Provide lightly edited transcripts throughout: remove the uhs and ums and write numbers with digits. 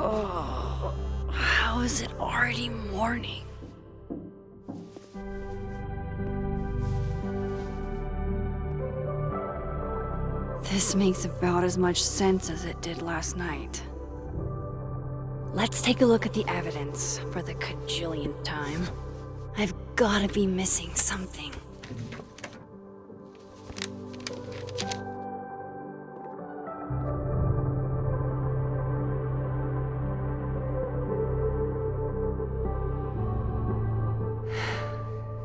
Oh, how is it already morning? This makes about as much sense as it did last night. Let's take a look at the evidence for the cajillionth time. I've gotta be missing something.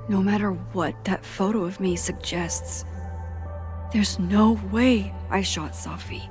No matter what that photo of me suggests, there's no way I shot Safi.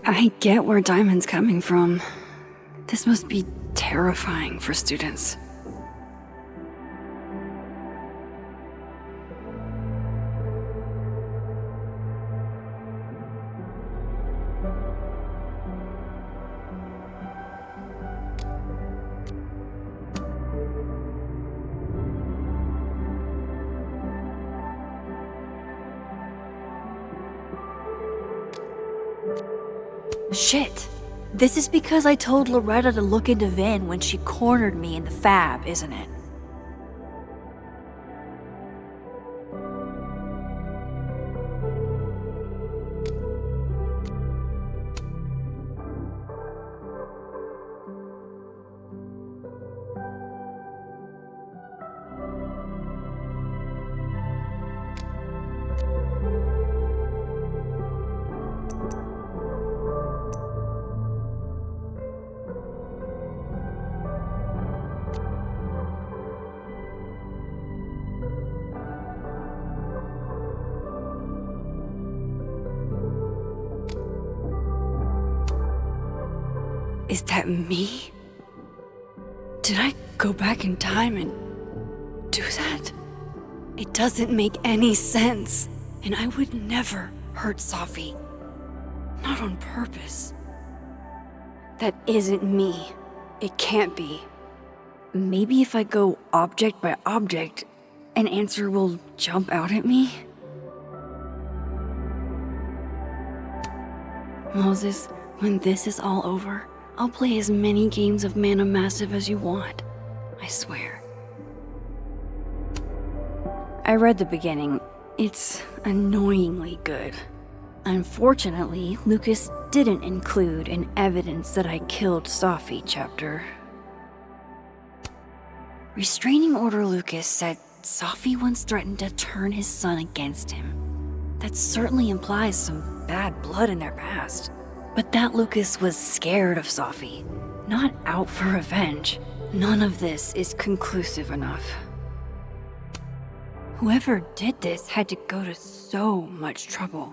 I get where Diamond's coming from. This must be terrifying for students. Shit! This is because I told Loretta to look into Vin when she cornered me in the fab, isn't it? Is that me? Did I go back in time and do that? It doesn't make any sense, and I would never hurt Safi. Not on purpose. That isn't me. It can't be. Maybe if I go object by object, an answer will jump out at me? Moses, when this is all over, I'll play as many games of Mana Massive as you want. I swear. I read the beginning. It's annoyingly good. Unfortunately, Lucas didn't include an evidence that I killed Safi chapter. Restraining Order Lucas said Safi once threatened to turn his son against him. That certainly implies some bad blood in their past. But that Lucas was scared of Safi, not out for revenge. None of this is conclusive enough. Whoever did this had to go to so much trouble.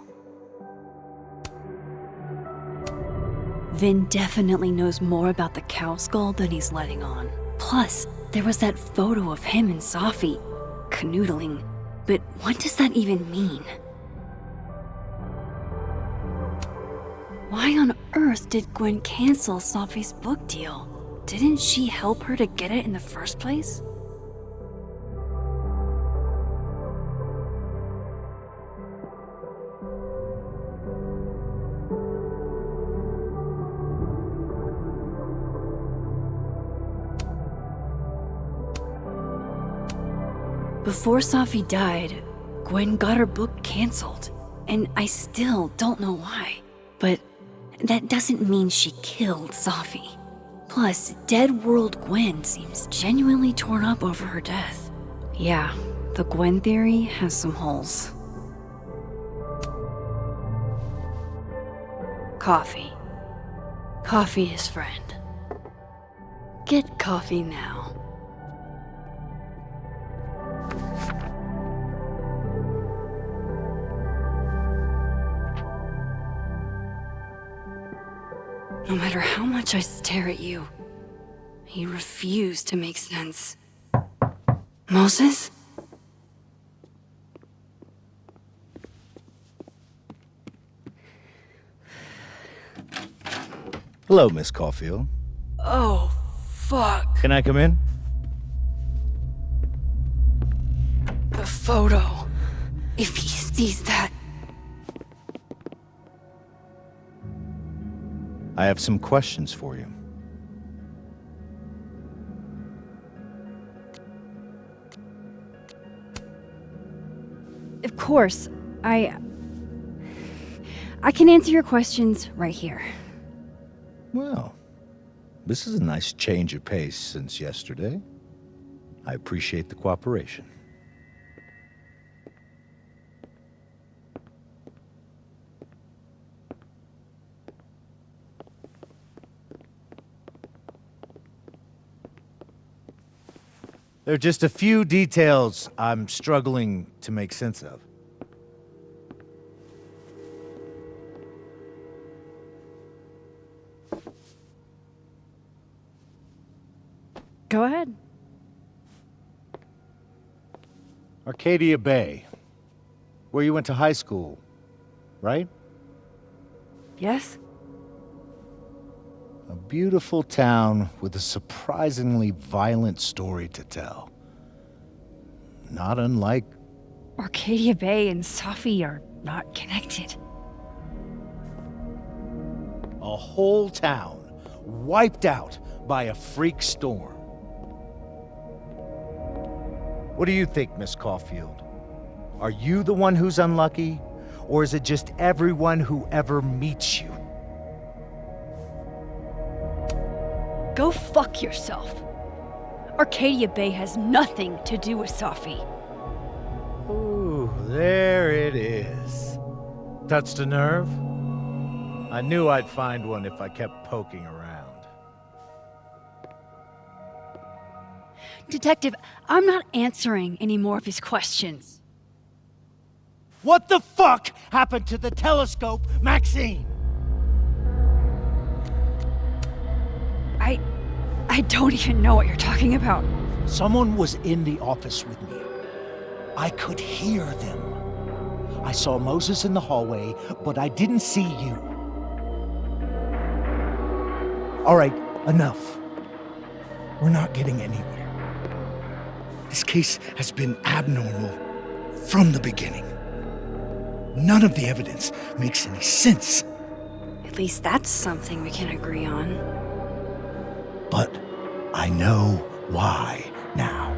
Vin definitely knows more about the cow skull than he's letting on. Plus, there was that photo of him and Safi canoodling. But what does that even mean? Why on earth did Gwen cancel Safi's book deal? Didn't she help her to get it in the first place? Before Safi died, Gwen got her book canceled, and I still don't know why. But that doesn't mean she killed Safi. Plus, Dead World Gwen seems genuinely torn up over her death. Yeah, the Gwen theory has some holes. Coffee. Coffee is friend. Get coffee now. No matter how much I stare at you, he refused to make sense. Moses? Hello, Miss Caulfield. Oh, fuck. Can I come in? The photo. If he sees that... I have some questions for you. Of course. I can answer your questions right here. Well, this is a nice change of pace since yesterday. I appreciate the cooperation. There are just a few details I'm struggling to make sense of. Go ahead. Arcadia Bay, where you went to high school, right? Yes? A beautiful town with a surprisingly violent story to tell. Not unlike... Arcadia Bay and Safi are not connected. a whole town wiped out by a freak storm. What do you think, Miss Caulfield? Are you the one who's unlucky, or is it just everyone who ever meets you? Go fuck yourself. Arcadia Bay has nothing to do with Safi. Ooh, there it is. Touched a nerve? I knew I'd find one if I kept poking around. Detective, I'm not answering any more of his questions. What the fuck happened to the telescope, Maxine? I don't even know what you're talking about. Someone was in the office with me. I could hear them. I saw Moses in the hallway, but I didn't see you. All right, enough. We're not getting anywhere. This case has been abnormal from the beginning. None of the evidence makes any sense. At least that's something we can agree on. But I know why now.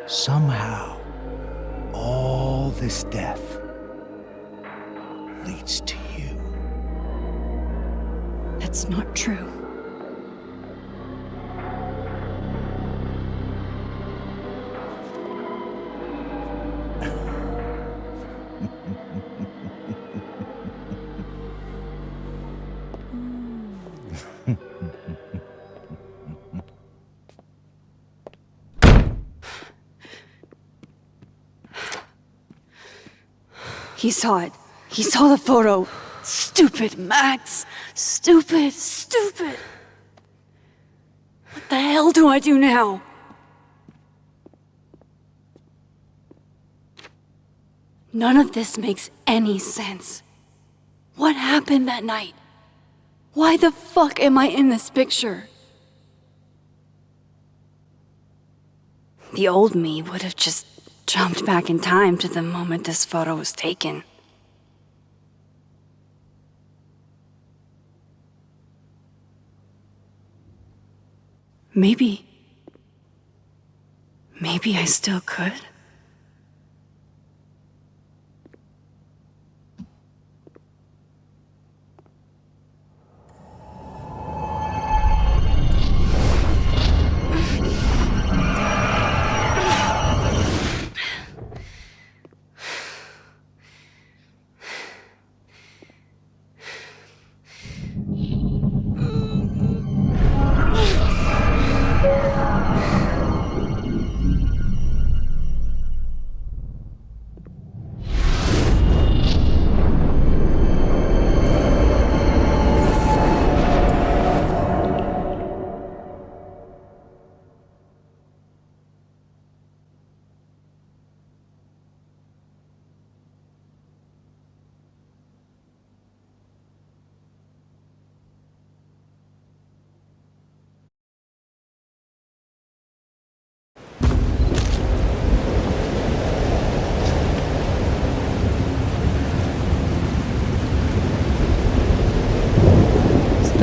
Somehow, all this death leads to you. That's not true. He saw it. He saw the photo. Stupid Max. Stupid, stupid. What the hell do I do now? None of this makes any sense. What happened that night? Why the fuck am I in this picture? The old me would have just jumped back in time to the moment this photo was taken. Maybe I still could.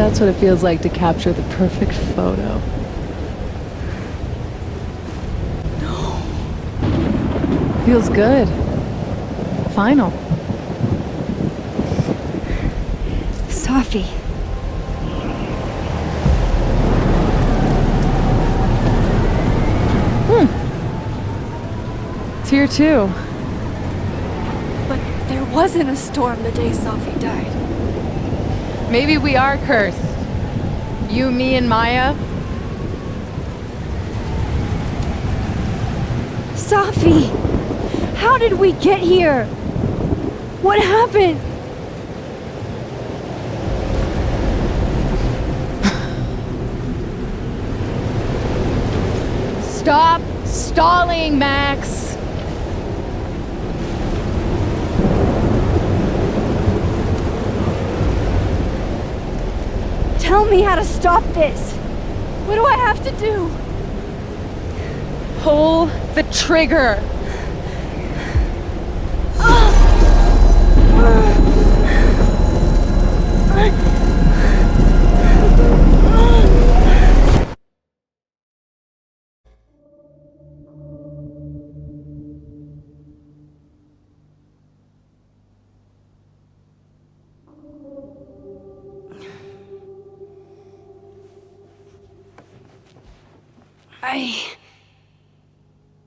That's what it feels like to capture the perfect photo. No. Feels good. Final. Safi. It's here too. But there wasn't a storm the day Safi died. Maybe we are cursed. You, me, and Maya. Safi! How did we get here? What happened? Stop stalling, Max. Tell me how to stop this. What do I have to do? Pull the trigger.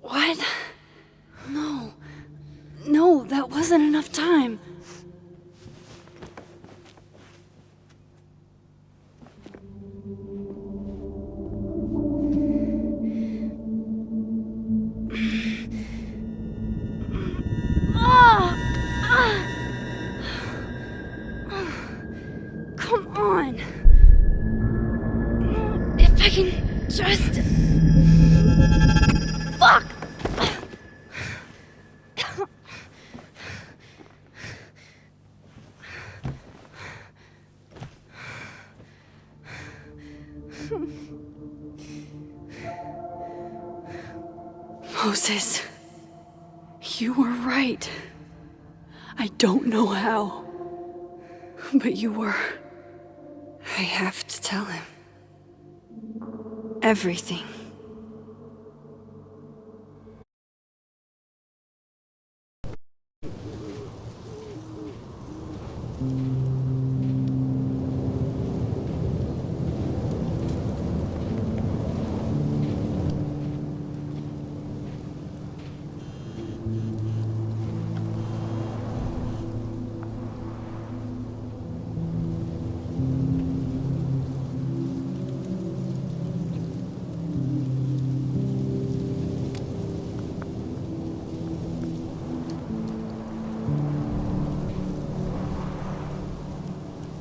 What? No. No, that wasn't enough time. Come on. If I can just... Fuck! Moses, you were right. I don't know how, but you were. I have to tell him. Everything.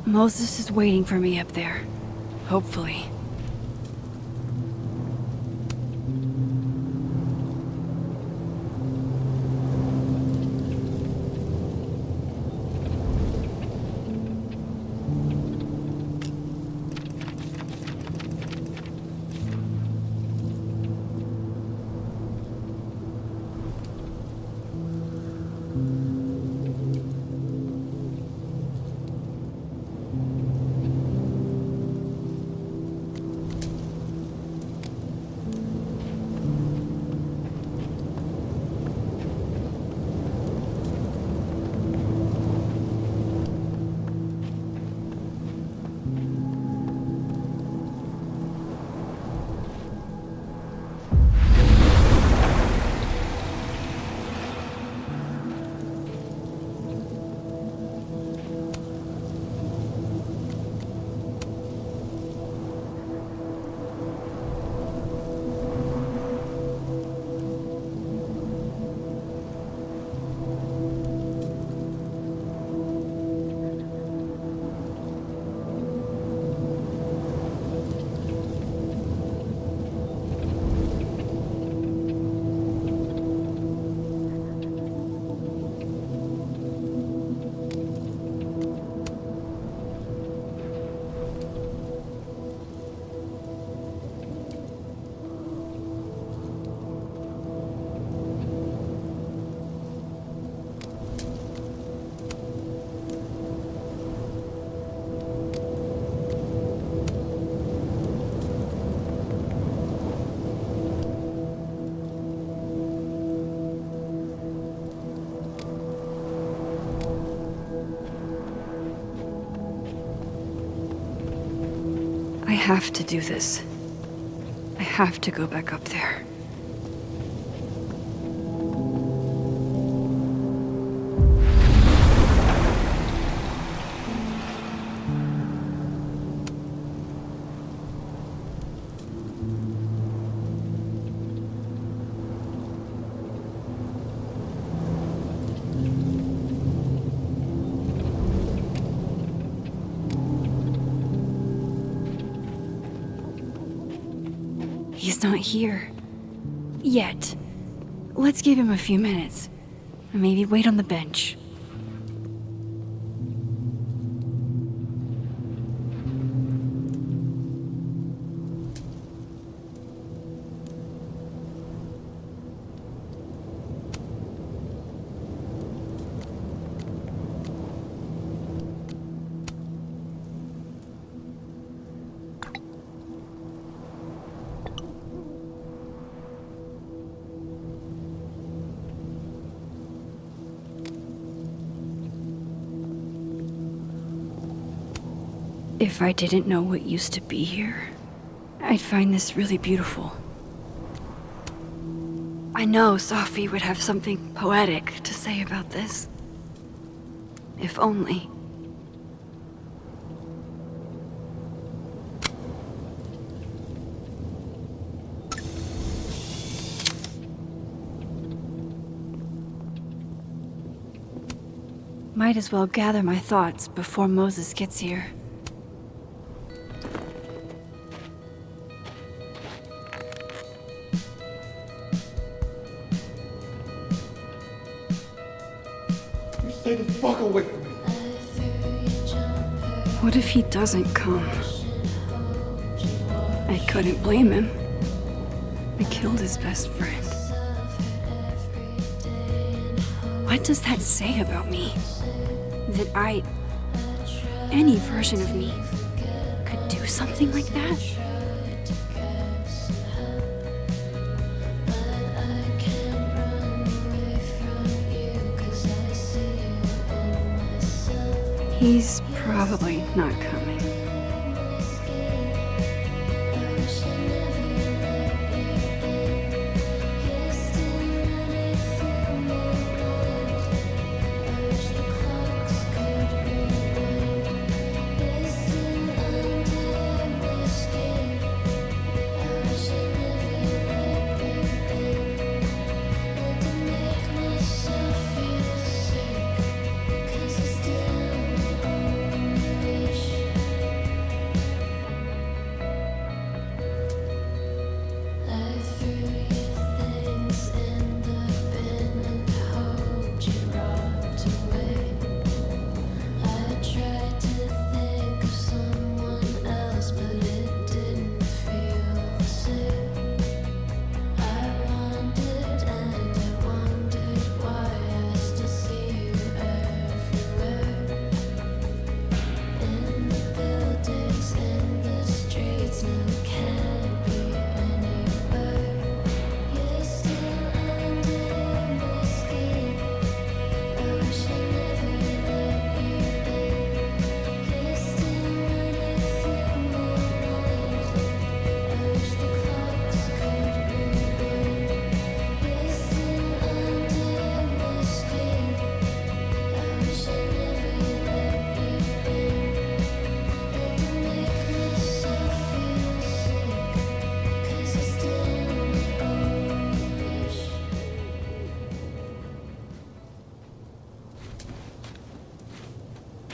Moses is waiting for me up there. Hopefully. I have to do this. I have to go back up there. He's not here. Yet. Let's give him a few minutes. Maybe wait on the bench. If I didn't know what used to be here, I'd find this really beautiful. I know Safi would have something poetic to say about this. If only. Might as well gather my thoughts before Moses gets here. Stay the fuck away from me. What if he doesn't come? I couldn't blame him. I killed his best friend. What does that say about me? That any version of me, could do something like that? He's probably not coming.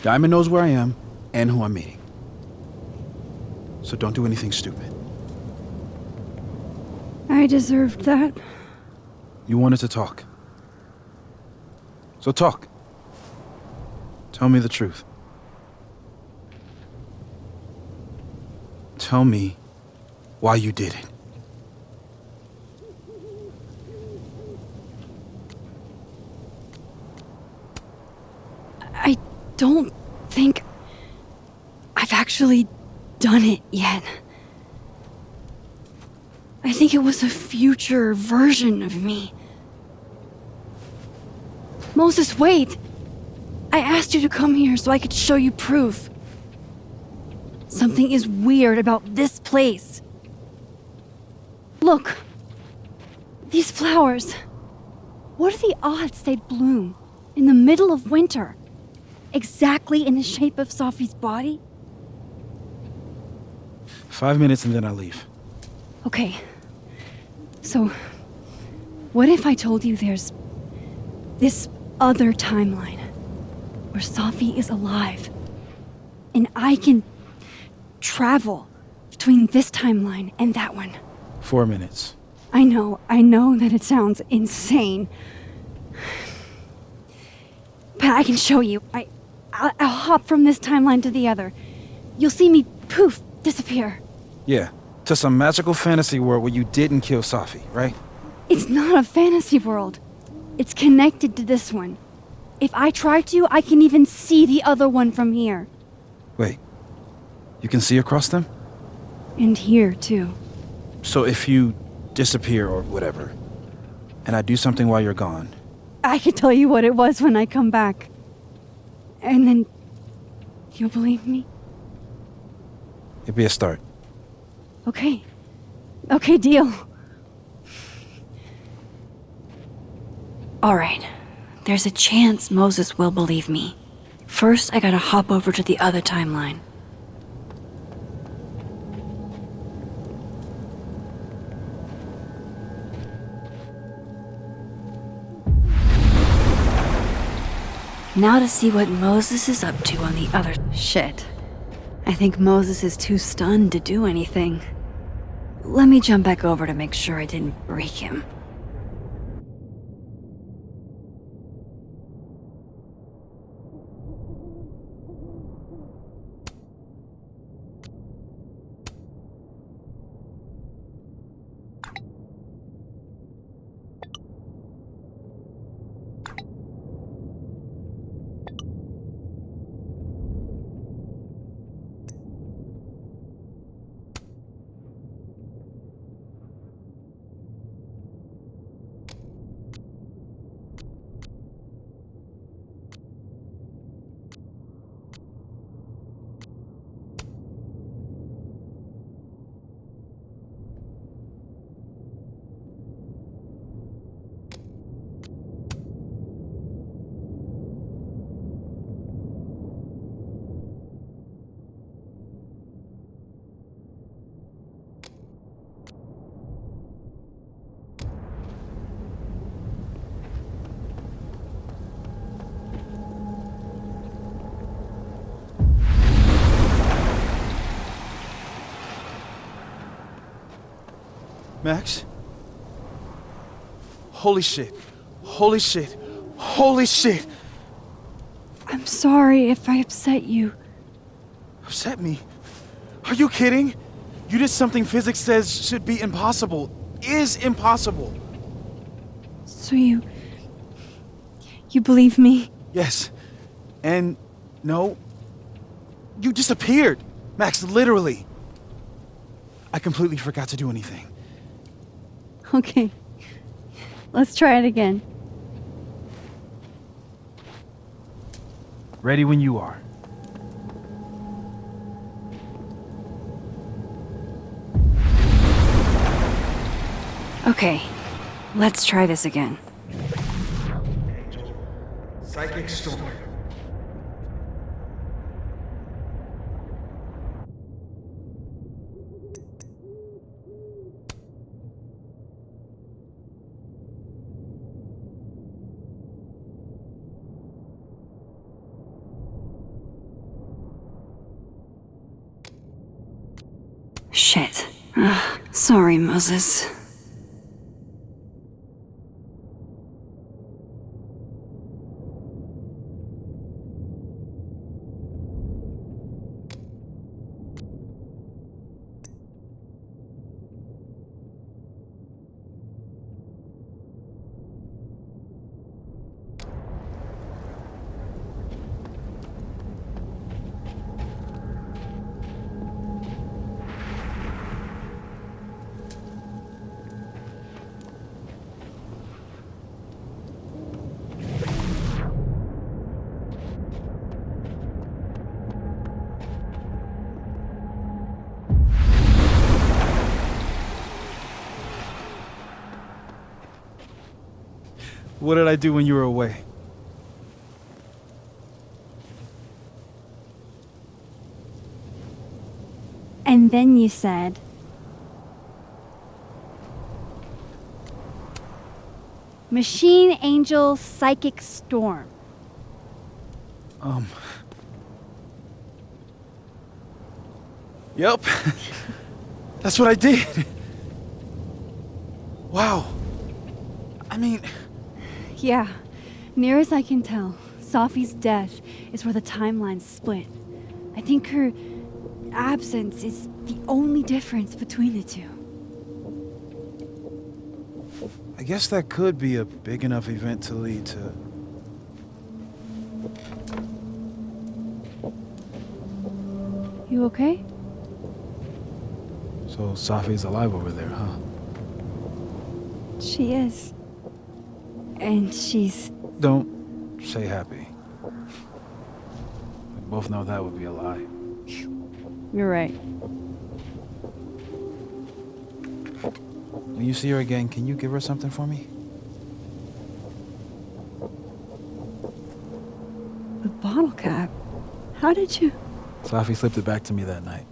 Diamond knows where I am and who I'm meeting. So don't do anything stupid. I deserved that. You wanted to talk. So talk. Tell me the truth. Tell me why you did it. I don't think I've actually done it yet. I think it was a future version of me. Moses, wait! I asked you to come here so I could show you proof. Something is weird about this place. Look. These flowers. What are the odds they'd bloom in the middle of winter? Exactly in the shape of Safi's body? 5 minutes and then I leave. Okay. So, what if I told you there's this other timeline where Safi is alive and I can travel between this timeline and that one? 4 minutes. I know that it sounds insane. But I can show you. I'll hop from this timeline to the other. You'll see me, poof, disappear. Yeah, to some magical fantasy world where you didn't kill Safi, right? It's not a fantasy world. It's connected to this one. If I try to, I can even see the other one from here. Wait, you can see across them? And here, too. So if you disappear or whatever, and I do something while you're gone... I can tell you what it was when I come back. And then... you'll believe me? It'd be a start. Okay. Okay, deal. All right. There's a chance Moses will believe me. First, I gotta hop over to the other timeline. Now to see what Moses is up to on the other... Shit. I think Moses is too stunned to do anything. Let me jump back over to make sure I didn't break him. Max? Holy shit. Holy shit. Holy shit! I'm sorry if I upset you. Upset me? Are you kidding? You did something physics says should be impossible. Is impossible. So you believe me? Yes. And no. You disappeared. Max, literally. I completely forgot to do anything. Okay. Let's try it again. Ready when you are. Okay, let's try this again. Psychic storm. Shit. Sorry, Moses. What did I do when you were away? And then you said, Machine Angel Psychic Storm. Yep. That's what I did. Wow. I mean, Yeah, near as I can tell, Safi's death is where the timelines split. I think her absence is the only difference between the two. I guess that could be a big enough event to lead to... You okay? So Safi's alive over there, huh? She is. And she's... Don't say happy. We both know that would be a lie. You're right. When you see her again, can you give her something for me? The bottle cap? How did you... Safi slipped it back to me that night.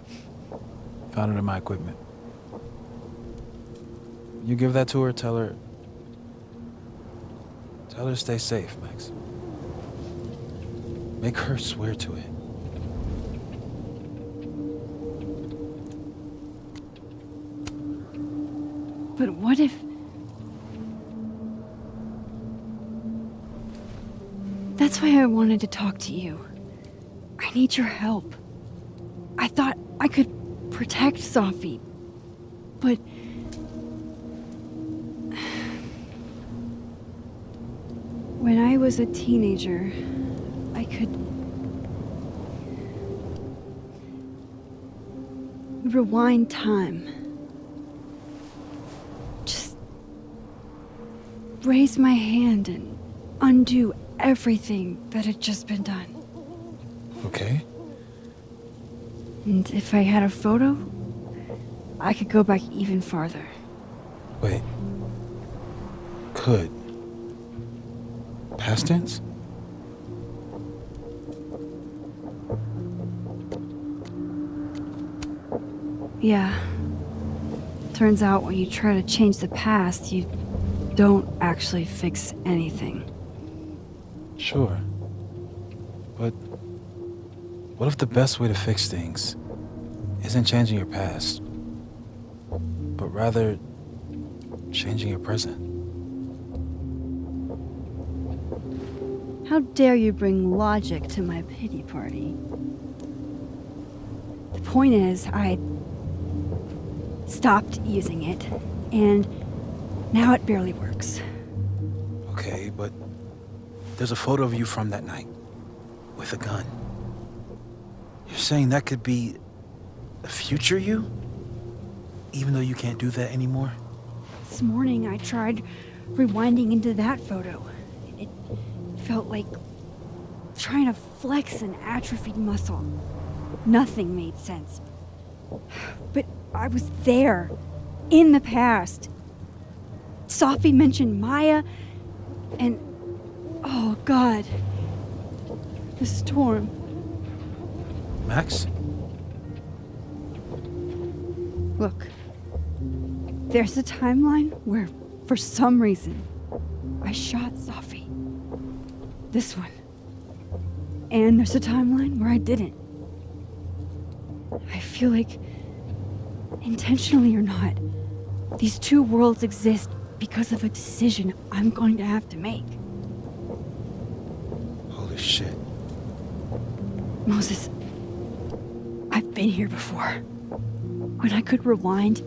Found it in my equipment. You give that to her, tell her to stay safe, Max. Make her swear to it. But what if... That's why I wanted to talk to you. I need your help. I thought I could protect Safi, but... When I was a teenager, I could... rewind time. Just raise my hand and undo everything that had just been done. Okay. And if I had a photo, I could go back even farther. Wait. Could. Past tense? Yeah. Turns out when you try to change the past, you don't actually fix anything. Sure. But what if the best way to fix things isn't changing your past, but rather changing your present? How dare you bring logic to my pity party? The point is, I stopped using it, and now it barely works. Okay, but there's a photo of you from that night with a gun. You're saying that could be a future you? Even though you can't do that anymore? This morning I tried rewinding into that photo. It felt like trying to flex an atrophied muscle. Nothing made sense. But I was there, in the past. Safi mentioned Maya, and oh God, the storm. Max? Look, there's a timeline where, for some reason, I shot Safi. This one. And there's a timeline where I didn't. I feel like, intentionally or not, these two worlds exist because of a decision I'm going to have to make. Holy shit. Moses, I've been here before. When I could rewind,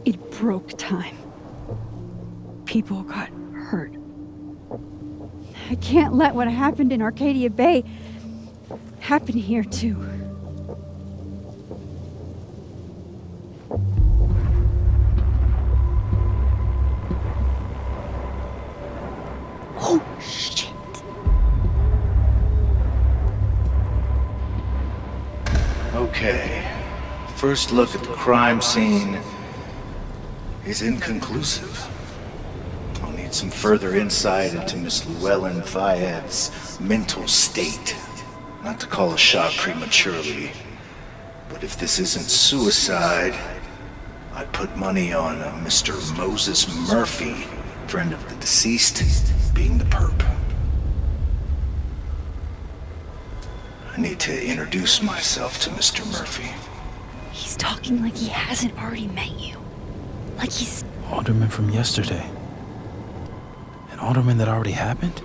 it broke time. People got hurt. I can't let what happened in Arcadia Bay happen here too. Oh, shit. Okay. First look at the crime scene is inconclusive. On the need some further insight into Miss Llewellyn Fayette's mental state. Not to call a shot prematurely, but if this isn't suicide, I'd put money on Mr. Moses Murphy, friend of the deceased, being the perp. I need to introduce myself to Mr. Murphy. He's talking like he hasn't already met you. Like he's... Alderman from yesterday. An alderman that already happened?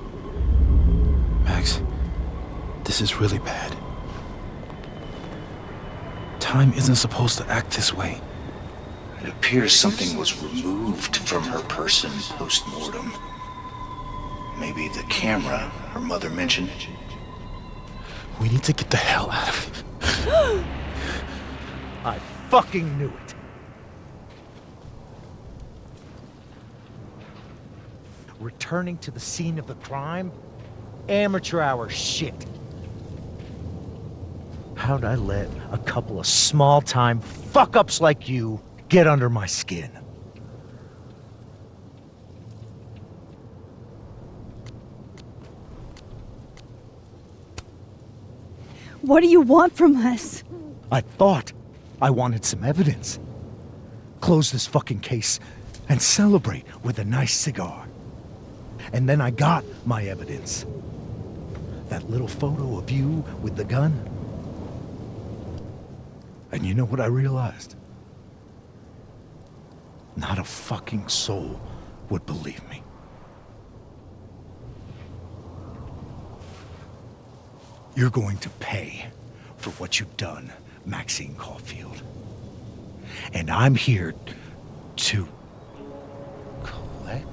Max, this is really bad. Time isn't supposed to act this way. It appears something was removed from her person post-mortem. Maybe the camera her mother mentioned. We need to get the hell out of here. I fucking knew it. Returning to the scene of the crime? Amateur hour shit. How'd I let a couple of small-time fuck-ups like you get under my skin? What do you want from us? I thought I wanted some evidence. Close this fucking case and celebrate with a nice cigar. And then I got my evidence. That little photo of you with the gun. And you know what I realized? Not a fucking soul would believe me. You're going to pay for what you've done, Maxine Caulfield. And I'm here to collect.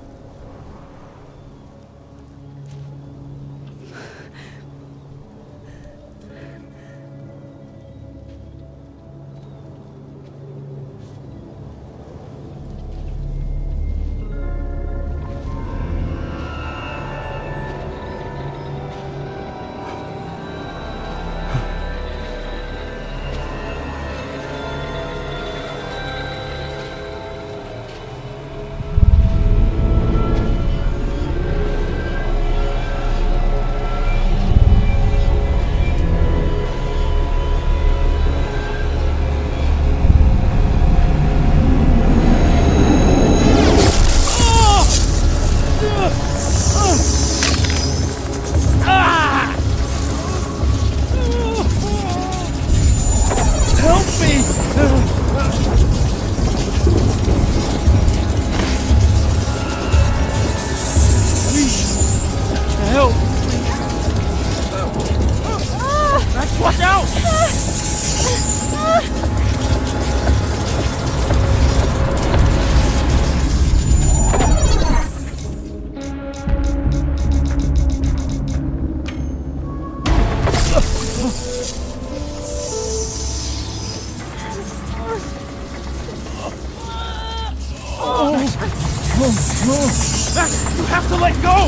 Max, you have to let go!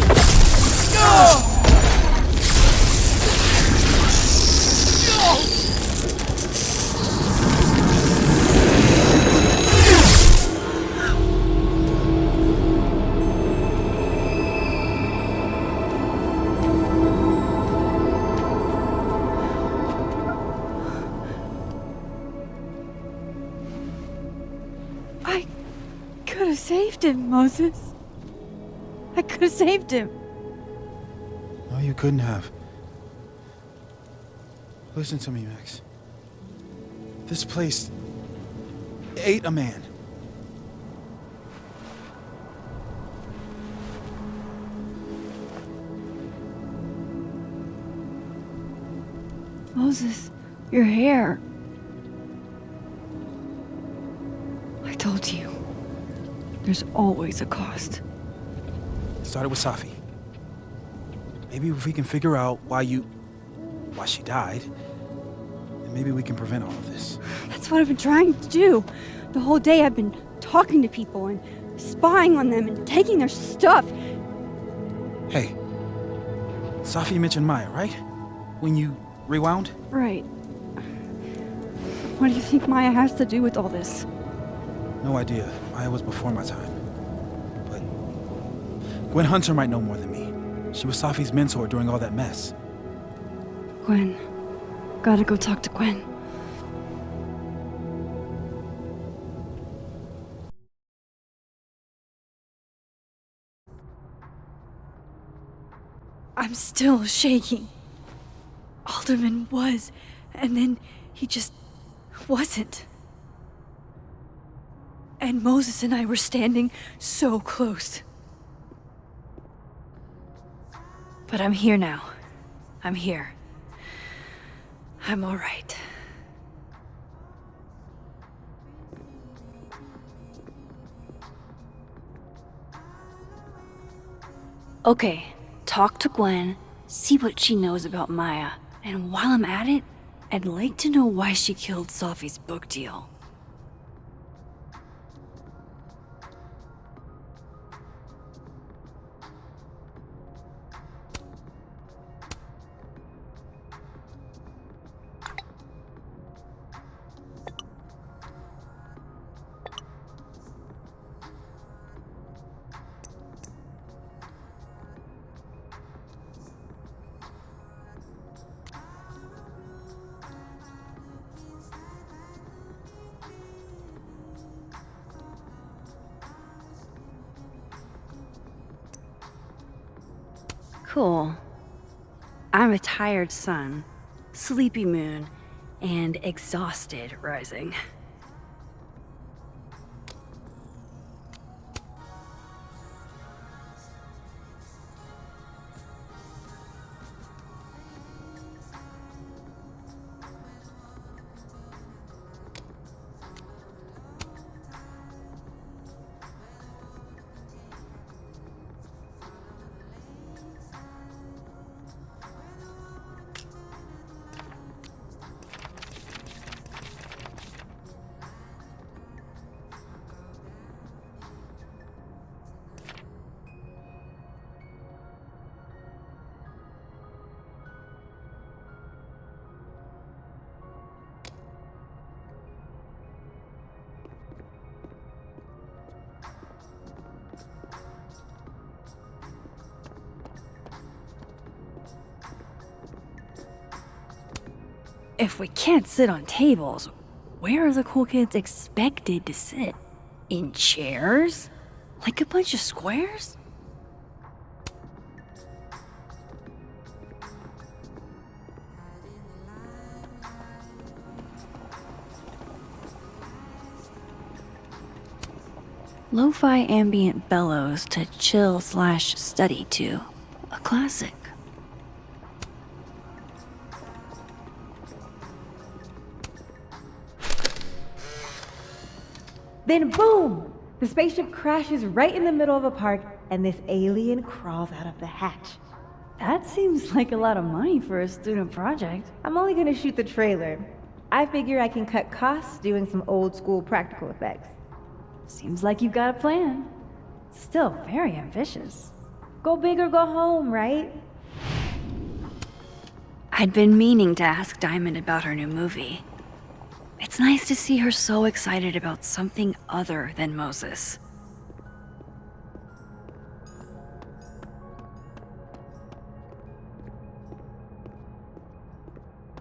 I could have saved him, Moses. I could have saved him. No, you couldn't have. Listen to me, Max. This place ate a man. Moses, your hair. I told you. There's always a cost. Started with Safi. Maybe if we can figure out why she died, then maybe we can prevent all of this. That's what I've been trying to do. The whole day I've been talking to people and spying on them and taking their stuff. Hey, Safi mentioned Maya, right? When you rewound? Right. What do you think Maya has to do with all this? No idea. Maya was before my time. But Gwen Hunter might know more than me. She was Safi's mentor during all that mess. Gwen. Gotta go talk to Gwen. I'm still shaking. Alderman was, and then he just wasn't. And Moses and I were standing so close. But I'm here now. I'm here. I'm all right. Okay, talk to Gwen, see what she knows about Maya, and while I'm at it, I'd like to know why she killed Safi's book deal. Cool. I'm a tired sun, sleepy moon, and exhausted rising. If we can't sit on tables, where are the cool kids expected to sit? In chairs? Like a bunch of squares? Lo-fi ambient bellows to chill/study to. A classic. Then boom! The spaceship crashes right in the middle of a park, and this alien crawls out of the hatch. That seems like a lot of money for a student project. I'm only gonna shoot the trailer. I figure I can cut costs doing some old school practical effects. Seems like you've got a plan. Still very ambitious. Go big or go home, right? I'd been meaning to ask Diamond about her new movie. It's nice to see her so excited about something other than Moses.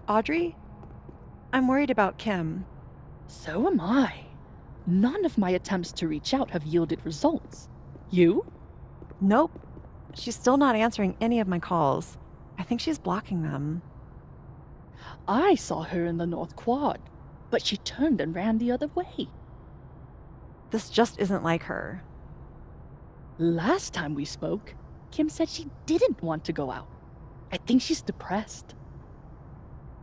Audrey? I'm worried about Kim. So am I. None of my attempts to reach out have yielded results. You? Nope. She's still not answering any of my calls. I think she's blocking them. I saw her in the North Quad, but she turned and ran the other way. This just isn't like her. Last time we spoke, Kim said she didn't want to go out. I think she's depressed.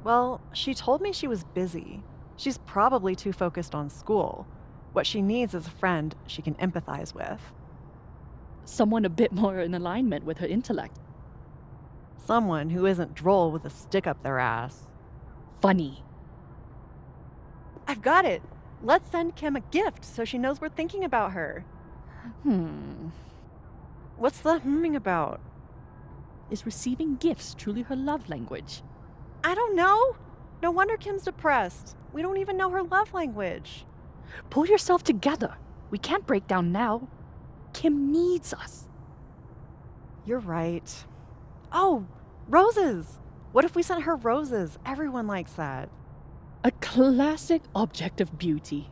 Well, she told me she was busy. She's probably too focused on school. What she needs is a friend she can empathize with. Someone a bit more in alignment with her intellect. Someone who isn't droll with a stick up their ass. Funny. I've got it! Let's send Kim a gift so she knows we're thinking about her. What's the humming about? Is receiving gifts truly her love language? I don't know. No wonder Kim's depressed. We don't even know her love language. Pull yourself together. We can't break down now. Kim needs us. You're right. Oh, roses! What if we sent her roses? Everyone likes that. A classic object of beauty.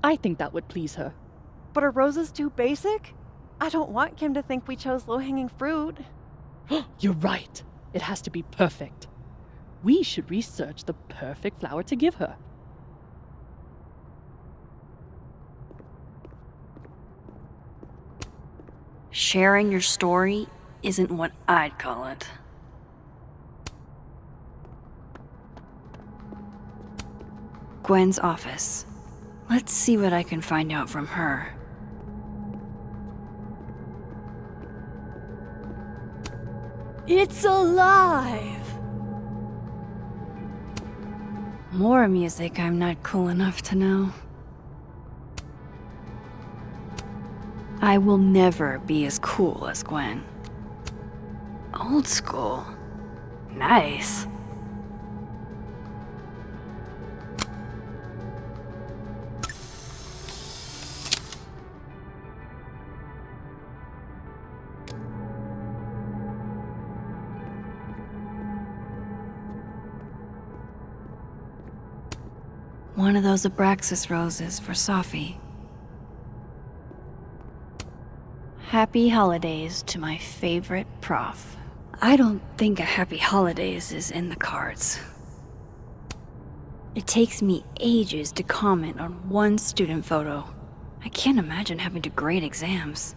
I think that would please her. But are roses too basic? I don't want Kim to think we chose low-hanging fruit. You're right. It has to be perfect. We should research the perfect flower to give her. Sharing your story isn't what I'd call it. Gwen's office. Let's see what I can find out from her. It's alive! More music I'm not cool enough to know. I will never be as cool as Gwen. Old school. Nice. One of those Abraxas roses for Safi. Happy holidays to my favorite prof. I don't think a happy holidays is in the cards. It takes me ages to comment on one student photo. I can't imagine having to grade exams.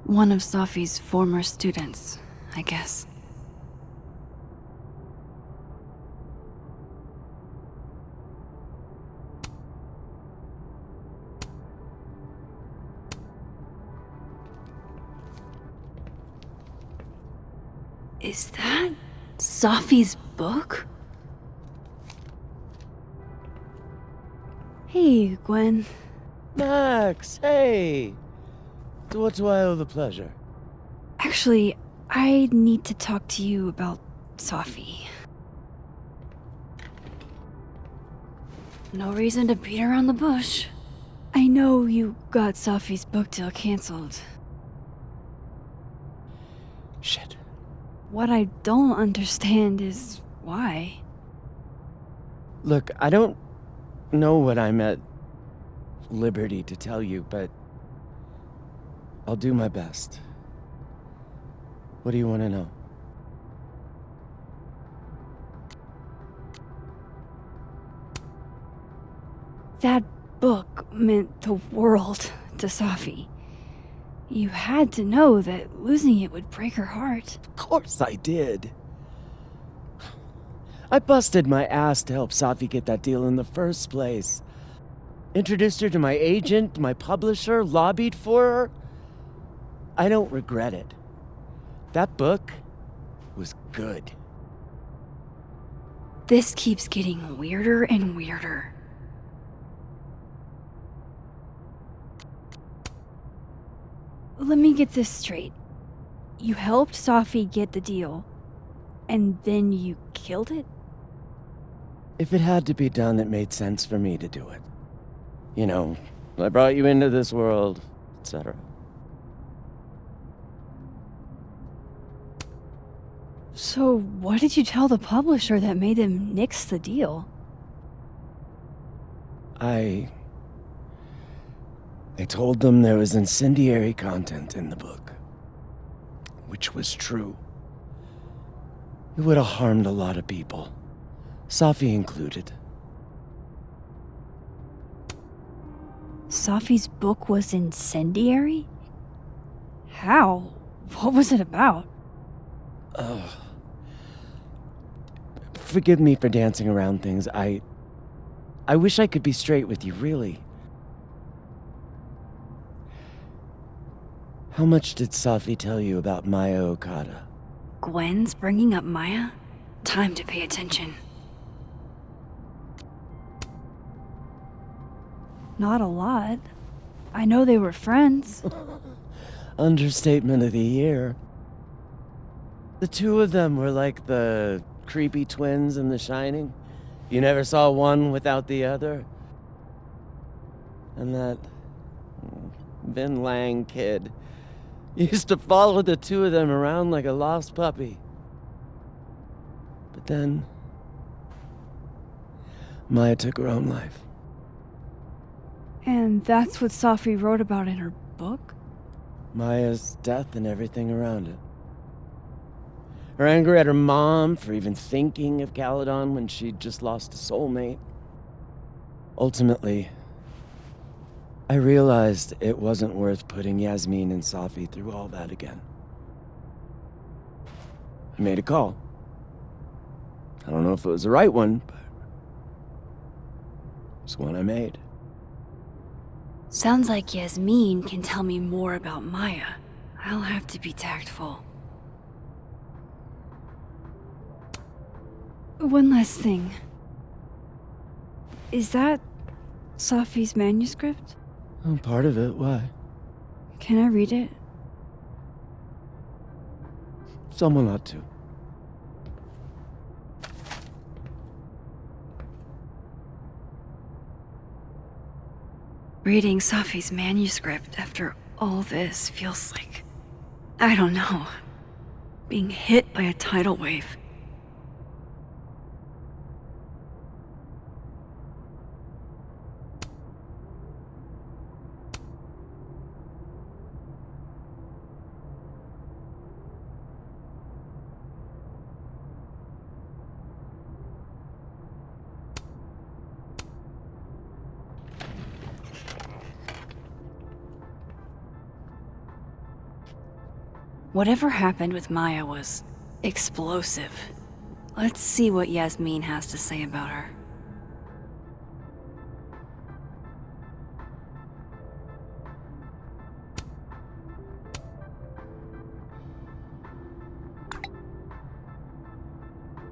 One of Safi's former students, I guess. Is that Safi's book? Hey, Gwen. Max, hey! To what do I owe the pleasure? Actually, I need to talk to you about Safi. No reason to beat around the bush. I know you got Safi's book deal canceled. Shit. What I don't understand is why. Look, I don't know what I'm at liberty to tell you, but I'll do my best. What do you want to know? That book meant the world to Safi. You had to know that losing it would break her heart. Of course I did. I busted my ass to help Safi get that deal in the first place. Introduced her to my agent, my publisher, lobbied for her. I don't regret it. That book was good. This keeps getting weirder and weirder. Let me get this straight. You helped Safi get the deal, and then you killed it? If it had to be done, it made sense for me to do it. You know, I brought you into this world, etc. So what did you tell the publisher that made them nix the deal? I told them there was incendiary content in the book, which was true. It would have harmed a lot of people, Safi included. Safi's book was incendiary? How? What was it about? Forgive me for dancing around things. I wish I could be straight with you, really. How much did Safi tell you about Maya Okada? Gwen's bringing up Maya? Time to pay attention. Not a lot. I know they were friends. Understatement of the year. The two of them were like the creepy twins in The Shining. You never saw one without the other. And that Vin Lang kid. Used to follow the two of them around like a lost puppy. But then, Maya took her own life. And that's what Safi wrote about in her book? Maya's death and everything around it. Her anger at her mom for even thinking of Caledon when she'd just lost a soulmate. Ultimately, I realized it wasn't worth putting Yasmin and Safi through all that again. I made a call. I don't know if it was the right one, but it's one I made. Sounds like Yasmin can tell me more about Maya. I'll have to be tactful. One last thing. Is that Safi's manuscript? Oh, part of it, why? Can I read it? Someone ought to. Reading Safi's manuscript after all this feels like, I don't know, being hit by a tidal wave. Whatever happened with Maya was explosive. Let's see what Yasmin has to say about her.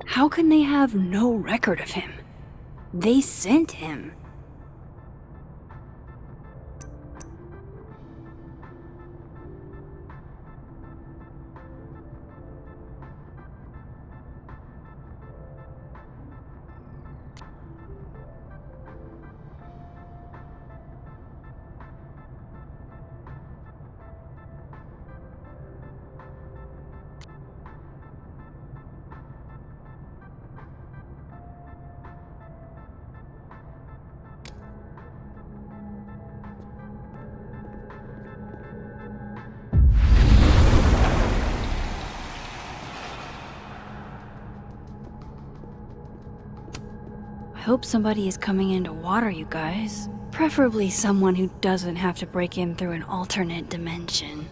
How can they have no record of him? They sent him. I hope somebody is coming in to water you guys. Preferably someone who doesn't have to break in through an alternate dimension.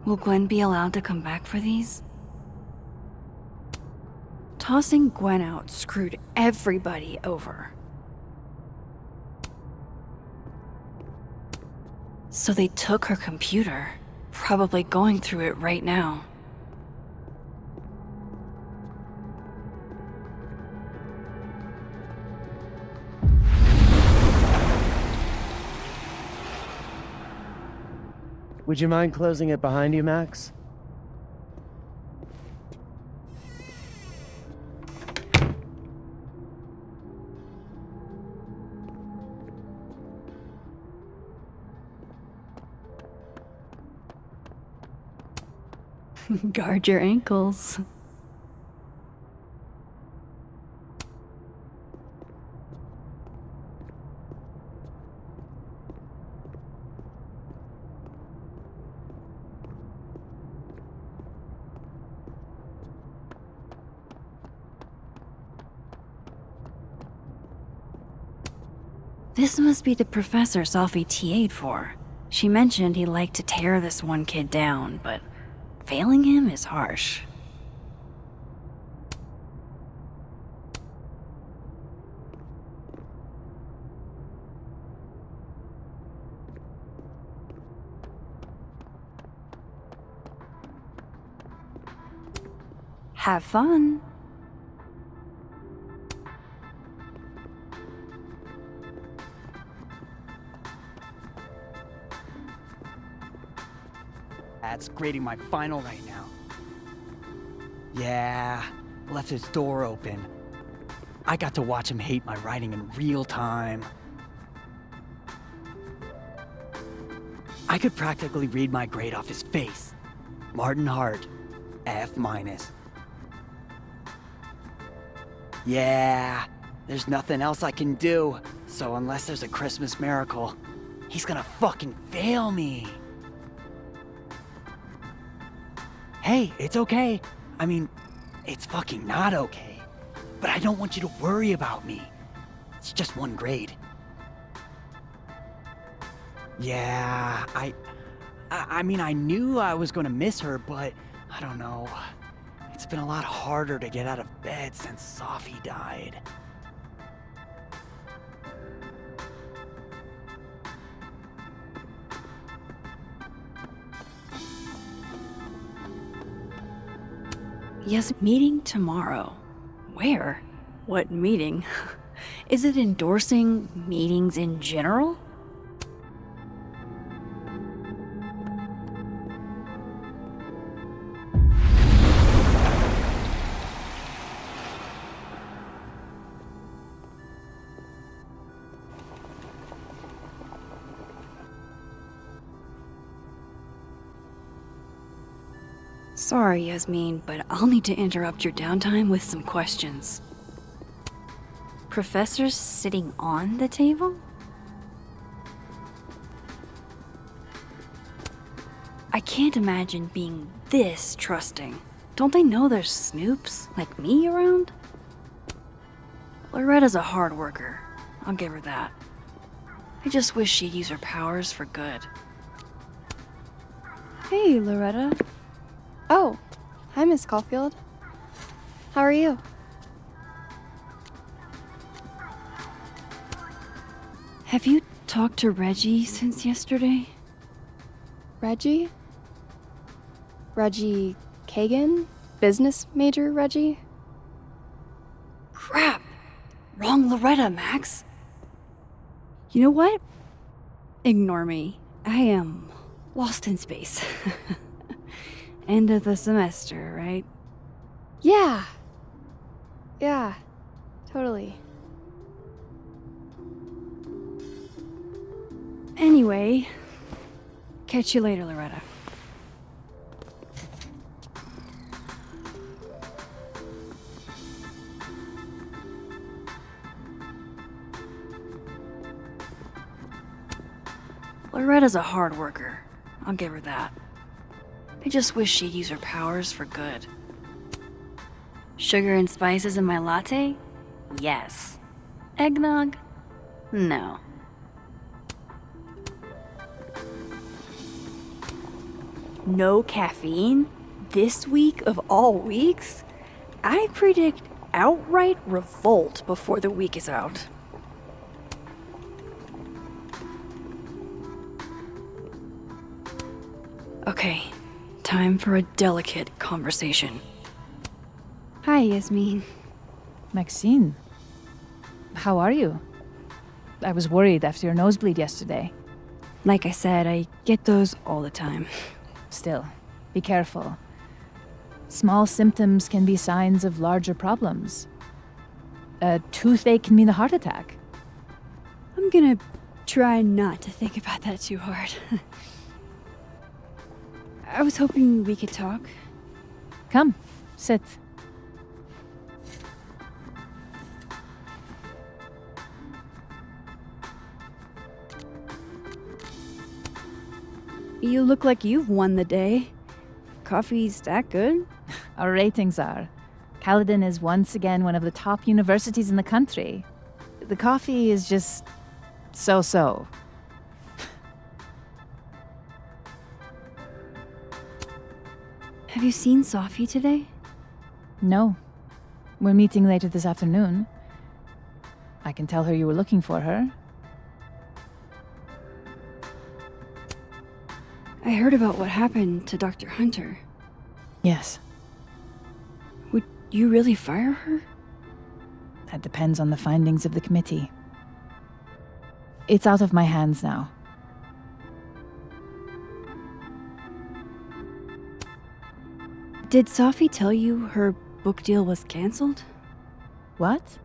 Will Gwen be allowed to come back for these? Tossing Gwen out screwed everybody over. So they took her computer, probably going through it right now. Would you mind closing it behind you, Max? Guard your ankles. This must be the professor Safi TA'd for. She mentioned he liked to tear this one kid down, but failing him is harsh. Have fun. That's grading my final right now. Yeah, left his door open. I got to watch him hate my writing in real time. I could practically read my grade off his face. Martin Hart, F-. Yeah, there's nothing else I can do, so unless there's a Christmas miracle, he's gonna fucking fail me. Hey, it's okay. I mean, it's fucking not okay. But I don't want you to worry about me. It's just one grade. Yeah, I mean, I knew I was gonna miss her, but I don't know. It's been a lot harder to get out of bed since Safi died. Yes, meeting tomorrow. Where? What meeting? Is it endorsing meetings in general? Sorry, Yasmin, but I'll need to interrupt your downtime with some questions. Professors sitting on the table? I can't imagine being this trusting. Don't they know there's snoops like me around? Loretta's a hard worker. I'll give her that. I just wish she'd use her powers for good. Hey, Loretta. Oh, hi, Miss Caulfield. How are you? Have you talked to Reggie since yesterday? Reggie? Reggie Kagan? Business major Reggie? Crap! Wrong Loretta, Max. You know what? Ignore me. I am lost in space. End of the semester, right? Yeah. Yeah, totally. Anyway, catch you later, Loretta. Loretta's a hard worker. I'll give her that. I just wish she'd use her powers for good. Sugar and spices in my latte? Yes. Eggnog? No. No caffeine? This week of all weeks? I predict outright revolt before the week is out. Okay, time for a delicate conversation. Hi, Yasmin. Maxine, how are you? I was worried after your nosebleed yesterday. Like I said, I get those all the time. Still, be careful. Small symptoms can be signs of larger problems. A toothache can mean a heart attack. I'm gonna try not to think about that too hard. I was hoping we could talk. Come, sit. You look like you've won the day. Coffee's that good? Our ratings are. Caledon is once again one of the top universities in the country. The coffee is just so-so. Have you seen Safi today? No. We're meeting later this afternoon. I can tell her you were looking for her. I heard about what happened to Dr. Hunter. Yes. Would you really fire her? That depends on the findings of the committee. It's out of my hands now. Did Safi tell you her book deal was canceled? What?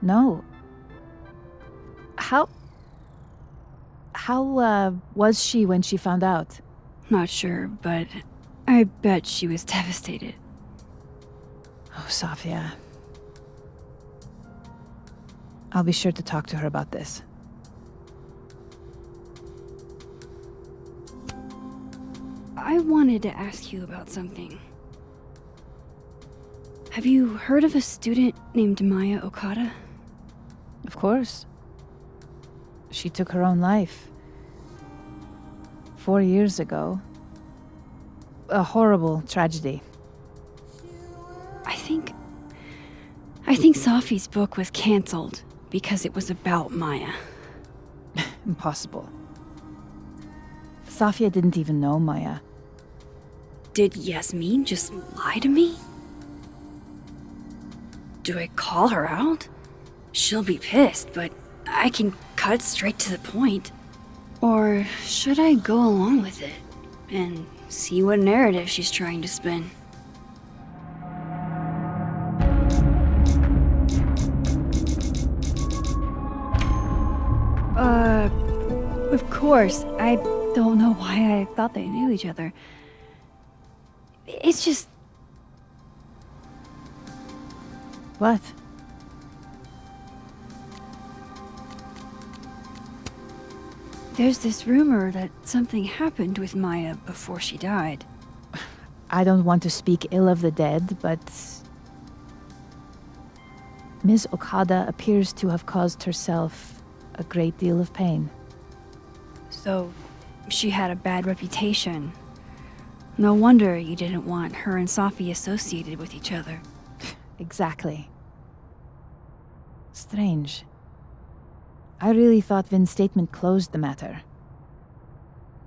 No. How was she when she found out? Not sure, but I bet she was devastated. Oh, Safia. I'll be sure to talk to her about this. I wanted to ask you about something. Have you heard of a student named Maya Okada? Of course. She took her own life. 4 years ago. A horrible tragedy. I think Safi's book was cancelled because it was about Maya. Impossible. Safia didn't even know Maya. Did Yasmin just lie to me? Do I call her out? She'll be pissed, but I can cut straight to the point. Or should I go along with it and see what narrative she's trying to spin? Of course. I don't know why I thought they knew each other. It's just... What? There's this rumor that something happened with Maya before she died. I don't want to speak ill of the dead, but... Ms. Okada appears to have caused herself a great deal of pain. So, she had a bad reputation. No wonder you didn't want her and Safi associated with each other. Exactly. Strange. I really thought Vin's statement closed the matter.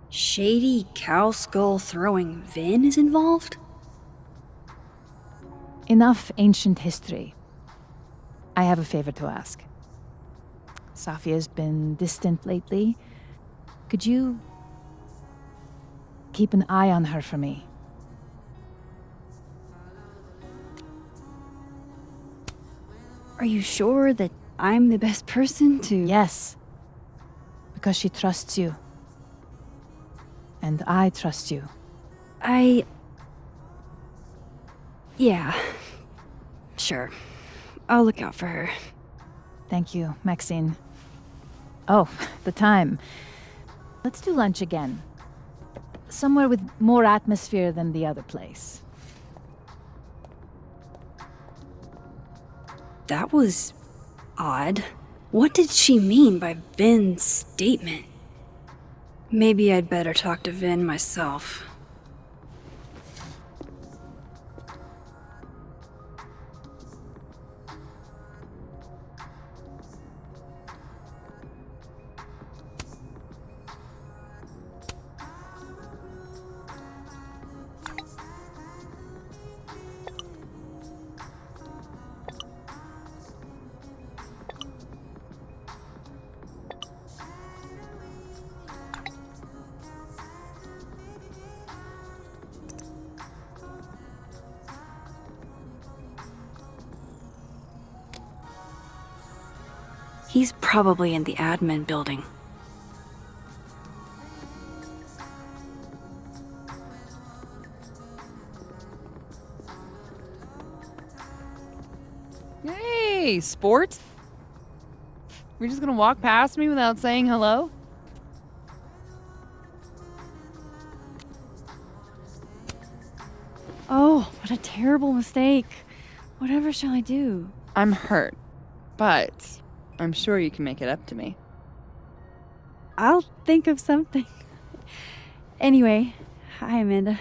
Shady cow skull throwing Vin is involved? Enough ancient history. I have a favor to ask. Safia's been distant lately. Could you keep an eye on her for me? Are you sure that I'm the best person to... Yes. Because she trusts you. And I trust you. Yeah. Sure. I'll look out for her. Thank you, Maxine. Oh, the time. Let's do lunch again. Somewhere with more atmosphere than the other place. That was... odd. What did she mean by Vin's statement? Maybe I'd better talk to Vin myself. He's probably in the admin building. Hey, sport? You're just gonna walk past me without saying hello? Oh, what a terrible mistake. Whatever shall I do? I'm hurt, but I'm sure you can make it up to me. I'll think of something. Anyway, hi, Amanda.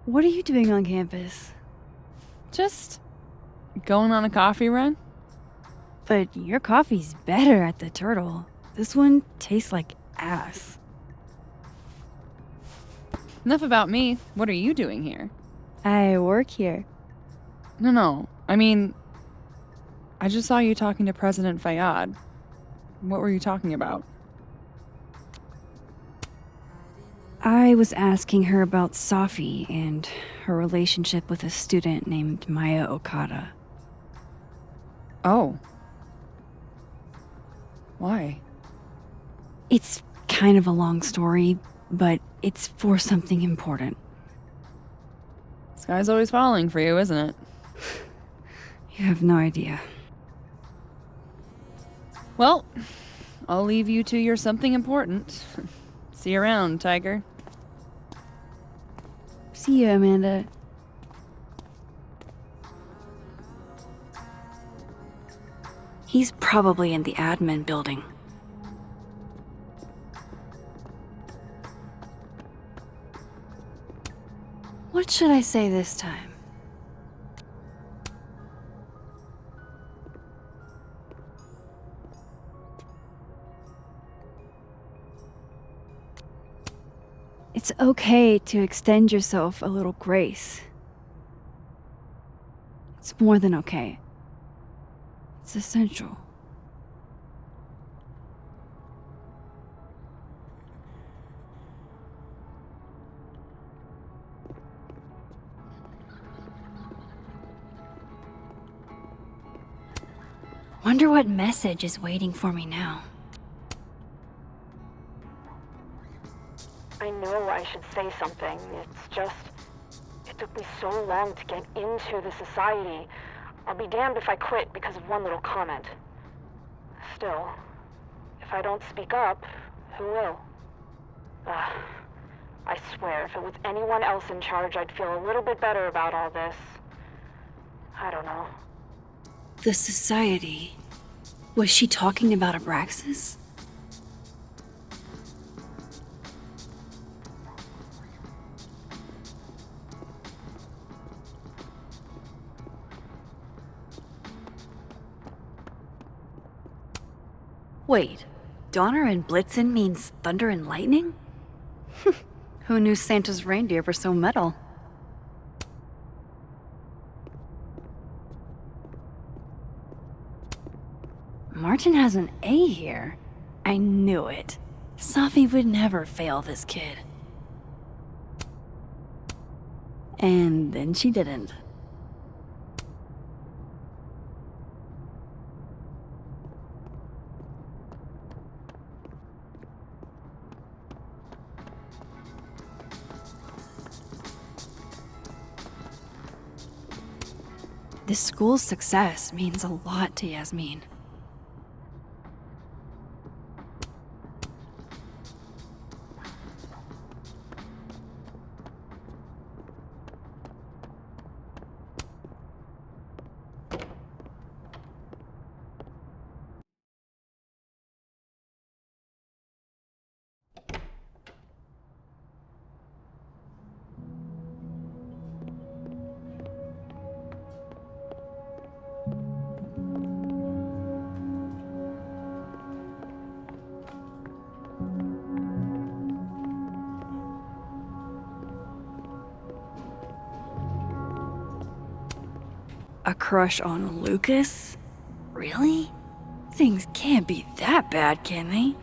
What are you doing on campus? Just going on a coffee run? But your coffee's better at the Turtle. This one tastes like ass. Enough about me. What are you doing here? I work here. No. I mean, I just saw you talking to President Fayyad. What were you talking about? I was asking her about Safi and her relationship with a student named Maya Okada. Oh. Why? It's kind of a long story, but it's for something important. This guy's always falling for you, isn't it? You have no idea. Well, I'll leave you to your something important. See you around, Tiger. See you, Amanda. He's probably in the admin building. What should I say this time? It's okay to extend yourself a little grace. It's more than okay. It's essential. Wonder what message is waiting for me now. I know I should say something. It's just, it took me so long to get into the society. I'll be damned if I quit because of one little comment. Still, if I don't speak up, who will? I swear, if it was anyone else in charge, I'd feel a little bit better about all this. I don't know. The society. Was she talking about Abraxas? Wait, Donner and Blitzen means thunder and lightning? Who knew Santa's reindeer were so metal? Martin has an A here. I knew it. Safi would never fail this kid. And then she didn't. This school's success means a lot to Yasmin. A crush on Lucas? Really? Things can't be that bad, can they?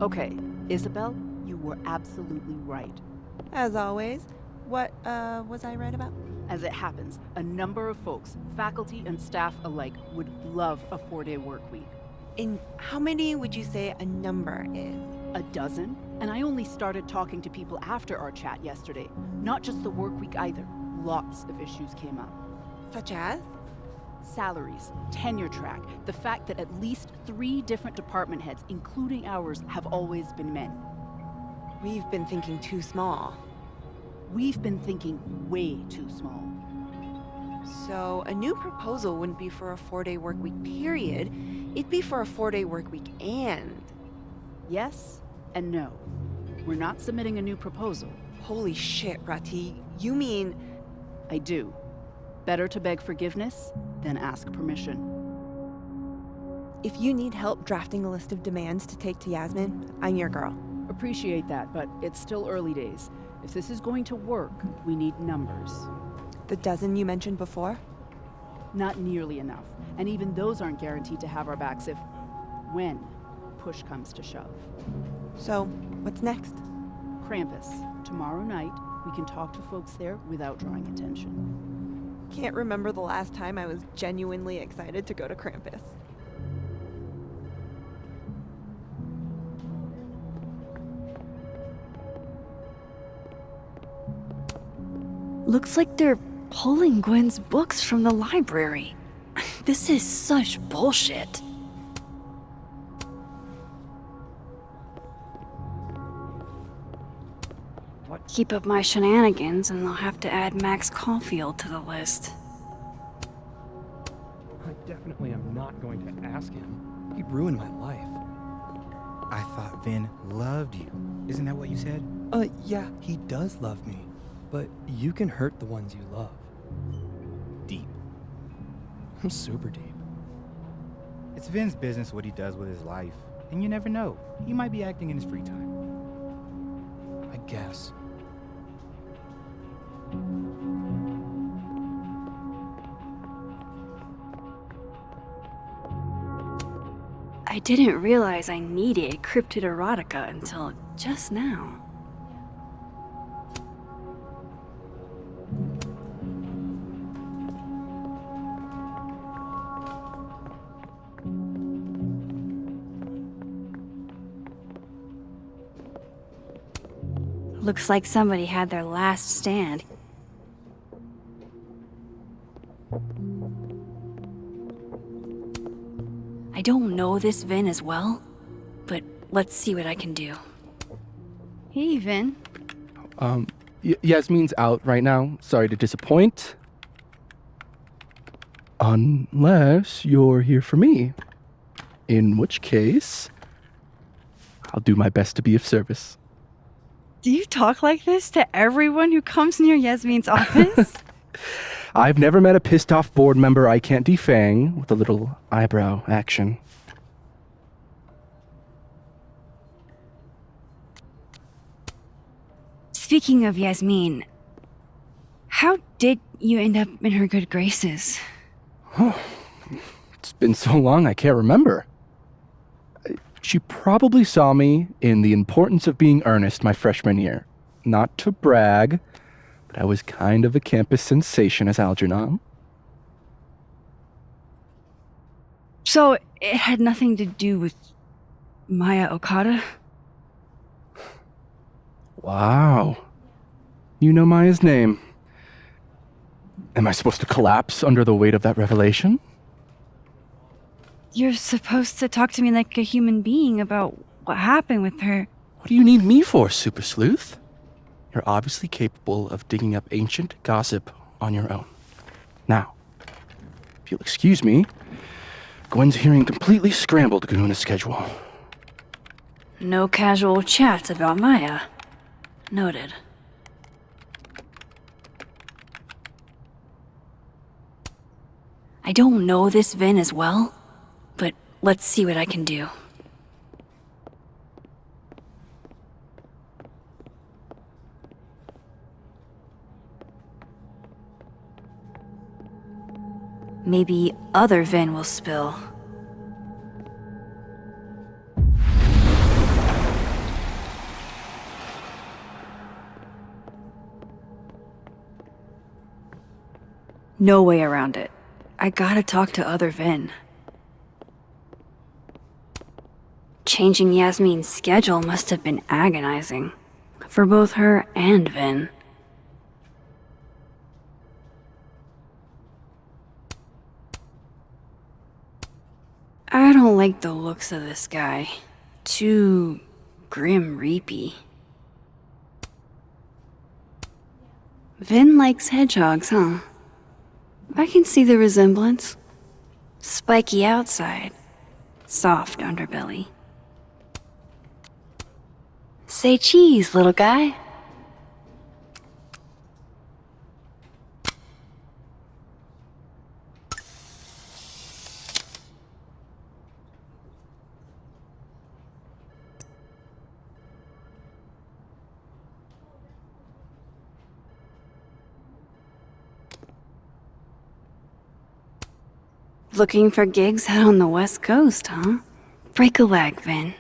Okay, Isabel, you were absolutely right. As always. What, was I right about? As it happens, a number of folks, faculty and staff alike, would love a 4-day work week. And how many would you say a number is? A dozen? And I only started talking to people after our chat yesterday. Not just the work week either. Lots of issues came up. Such as? Salaries, tenure track, the fact that at least 3 different department heads, including ours, have always been men. We've been thinking too small. We've been thinking way too small. So a new proposal wouldn't be for a 4-day work week period. It'd be for a 4-day work week and Yes and no. We're not submitting a new proposal. Holy shit, Rati. You mean... I do. Better to beg forgiveness than ask permission. If you need help drafting a list of demands to take to Yasmin, I'm your girl. Appreciate that, but it's still early days. If this is going to work, we need numbers. The dozen you mentioned before? Not nearly enough. And even those aren't guaranteed to have our backs when push comes to shove. So, what's next? Krampus. Tomorrow night, we can talk to folks there without drawing attention. Can't remember the last time I was genuinely excited to go to Krampus. Looks like they're pulling Gwen's books from the library. This is such bullshit. Keep up my shenanigans and they'll have to add Max Caulfield to the list. I definitely am not going to ask him. He ruined my life. I thought Vin loved you. Isn't that what you said? Yeah, he does love me. But you can hurt the ones you love. Deep. I'm super deep. It's Vin's business what he does with his life. And you never know. He might be acting in his free time. I guess. I didn't realize I needed cryptid erotica until just now. Looks like somebody had their last stand. I don't know this Vin as well, but let's see what I can do. Hey, Vin. Yasmin's out right now. Sorry to disappoint. Unless you're here for me. In which case, I'll do my best to be of service. Do you talk like this to everyone who comes near Yasmin's office? I've never met a pissed-off board member I can't defang with a little eyebrow action. Speaking of Yasmin, how did you end up in her good graces? It's been so long I can't remember. She probably saw me in The Importance of Being Earnest my freshman year. Not to brag, but I was kind of a campus sensation as Algernon. So it had nothing to do with Maya Okada? Wow. You know Maya's name. Am I supposed to collapse under the weight of that revelation? You're supposed to talk to me like a human being about what happened with her. What do you need me for, Super Sleuth? You're obviously capable of digging up ancient gossip on your own. Now, if you'll excuse me, Gwen's hearing completely scrambled Kahuna schedule. No casual chats about Maya. Noted. I don't know this Vin as well, but let's see what I can do. Maybe other Vin will spill. No way around it. I gotta talk to other Vin. Changing Yasmin's schedule must have been agonizing. For both her and Vin. I don't like the looks of this guy. Too grim reapy. Vin likes hedgehogs, huh? I can see the resemblance. Spiky outside, soft underbelly. Say cheese, little guy. Looking for gigs out on the West Coast, huh? Break a leg, Vin.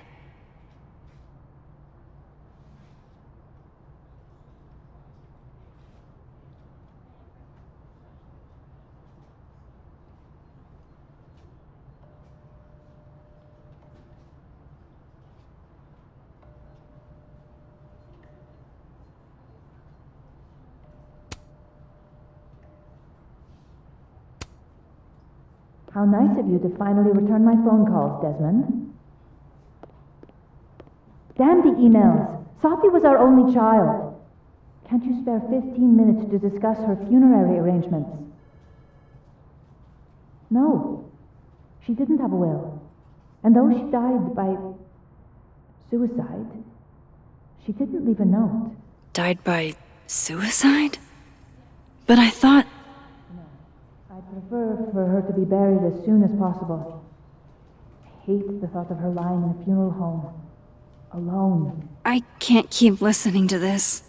How nice of you to finally return my phone calls, Desmond. Damn the emails. Safi was our only child. Can't you spare 15 minutes to discuss her funerary arrangements? No. She didn't have a will. And though she died by suicide, she didn't leave a note. Died by suicide? But I thought... I'd prefer for her to be buried as soon as possible. I hate the thought of her lying in a funeral home. Alone. I can't keep listening to this.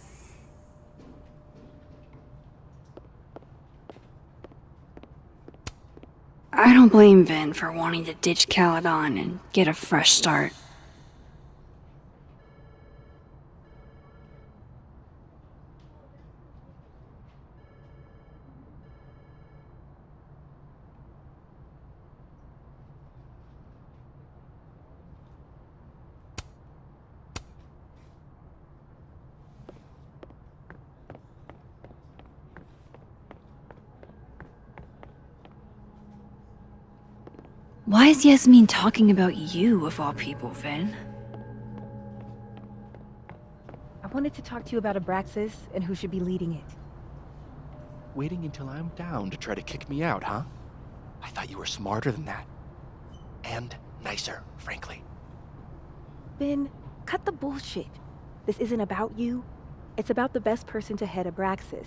I don't blame Vin for wanting to ditch Caledon and get a fresh start. Why is Yasmin talking about you, of all people, Vin? I wanted to talk to you about Abraxas and who should be leading it. Waiting until I'm down to try to kick me out, huh? I thought you were smarter than that. And nicer, frankly. Ben, cut the bullshit. This isn't about you. It's about the best person to head Abraxas.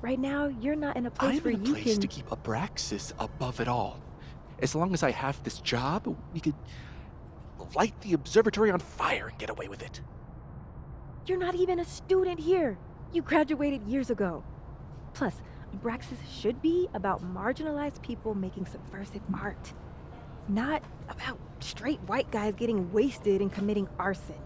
Right now, you're not in a place where you can... I'm in a place to keep Abraxas above it all. As long as I have this job, we could light the observatory on fire and get away with it. You're not even a student here. You graduated years ago. Plus, Abraxas should be about marginalized people making subversive art. Not about straight white guys getting wasted and committing arson.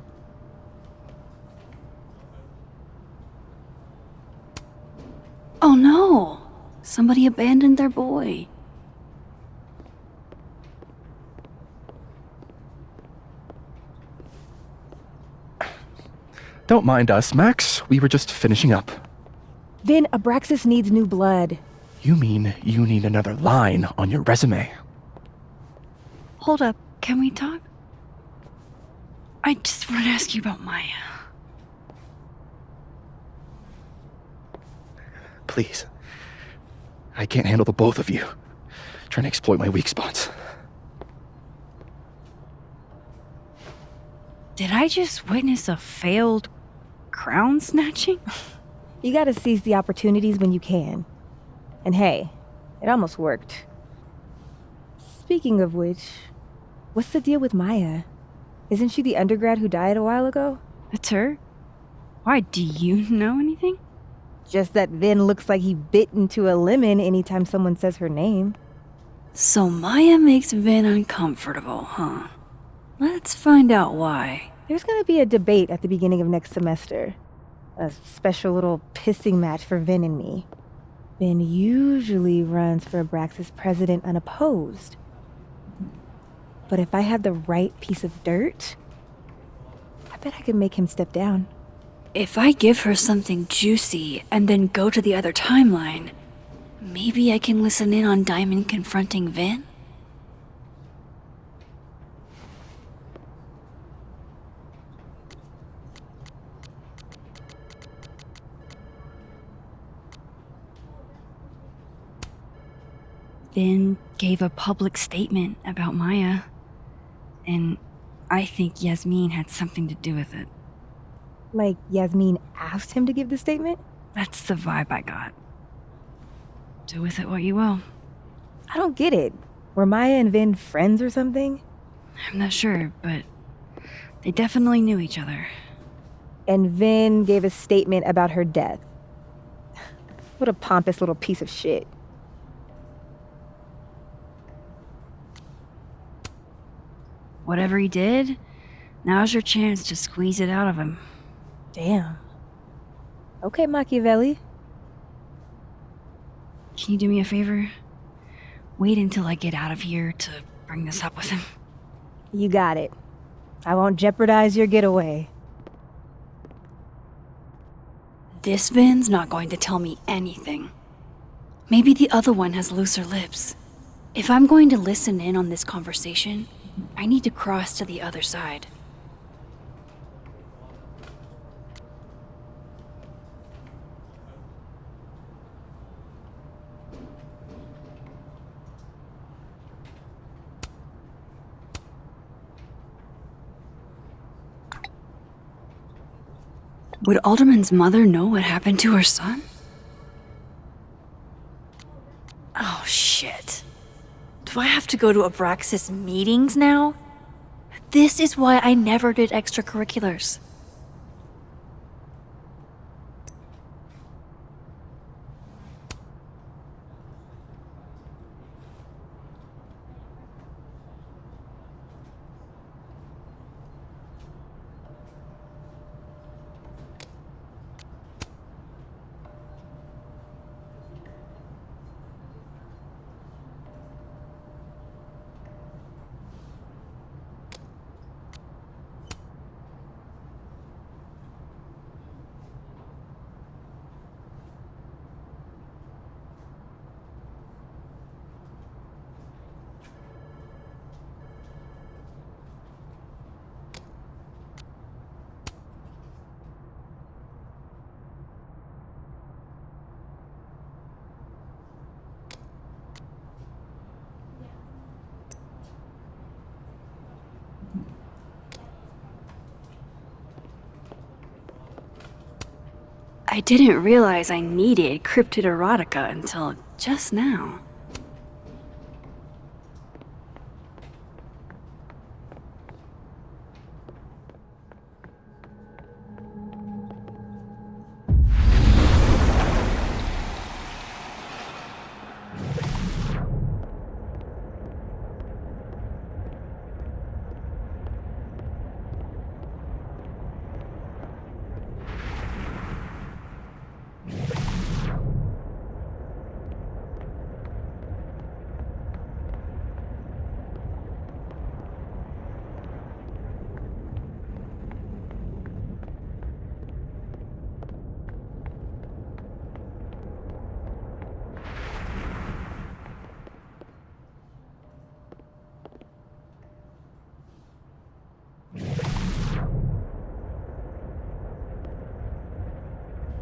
Oh no! Somebody abandoned their boy. Don't mind us, Max. We were just finishing up. Then Abraxas needs new blood. You mean you need another line on your resume? Hold up, can we talk? I just want to ask you about Maya. Please. I can't handle the both of you. Trying to exploit my weak spots. Did I just witness a failed crown snatching? You gotta seize the opportunities when you can. And hey, it almost worked. Speaking of which, what's the deal with Maya? Isn't she the undergrad who died a while ago? That's her? Why, do you know anything? Just that Vin looks like he bit into a lemon anytime someone says her name. So Maya makes Vin uncomfortable, huh? Let's find out why. There's gonna be a debate at the beginning of next semester. A special little pissing match for Vin and me. Vin usually runs for Abraxas president unopposed. But if I had the right piece of dirt, I bet I could make him step down. If I give her something juicy and then go to the other timeline, maybe I can listen in on Diamond confronting Vin? Vin gave a public statement about Maya, and I think Yasmin had something to do with it. Like Yasmin asked him to give the statement? That's the vibe I got. Do with it what you will. I don't get it. Were Maya and Vin friends or something? I'm not sure, but they definitely knew each other. And Vin gave a statement about her death. What a pompous little piece of shit. Whatever he did, now's your chance to squeeze it out of him. Damn. Okay, Machiavelli. Can you do me a favor? Wait until I get out of here to bring this up with him. You got it. I won't jeopardize your getaway. This Vin's not going to tell me anything. Maybe the other one has looser lips. If I'm going to listen in on this conversation, I need to cross to the other side. Would Alderman's mother know what happened to her son? Oh, shit. Do I have to go to Abraxas meetings now? This is why I never did extracurriculars. I didn't realize I needed cryptid erotica until just now.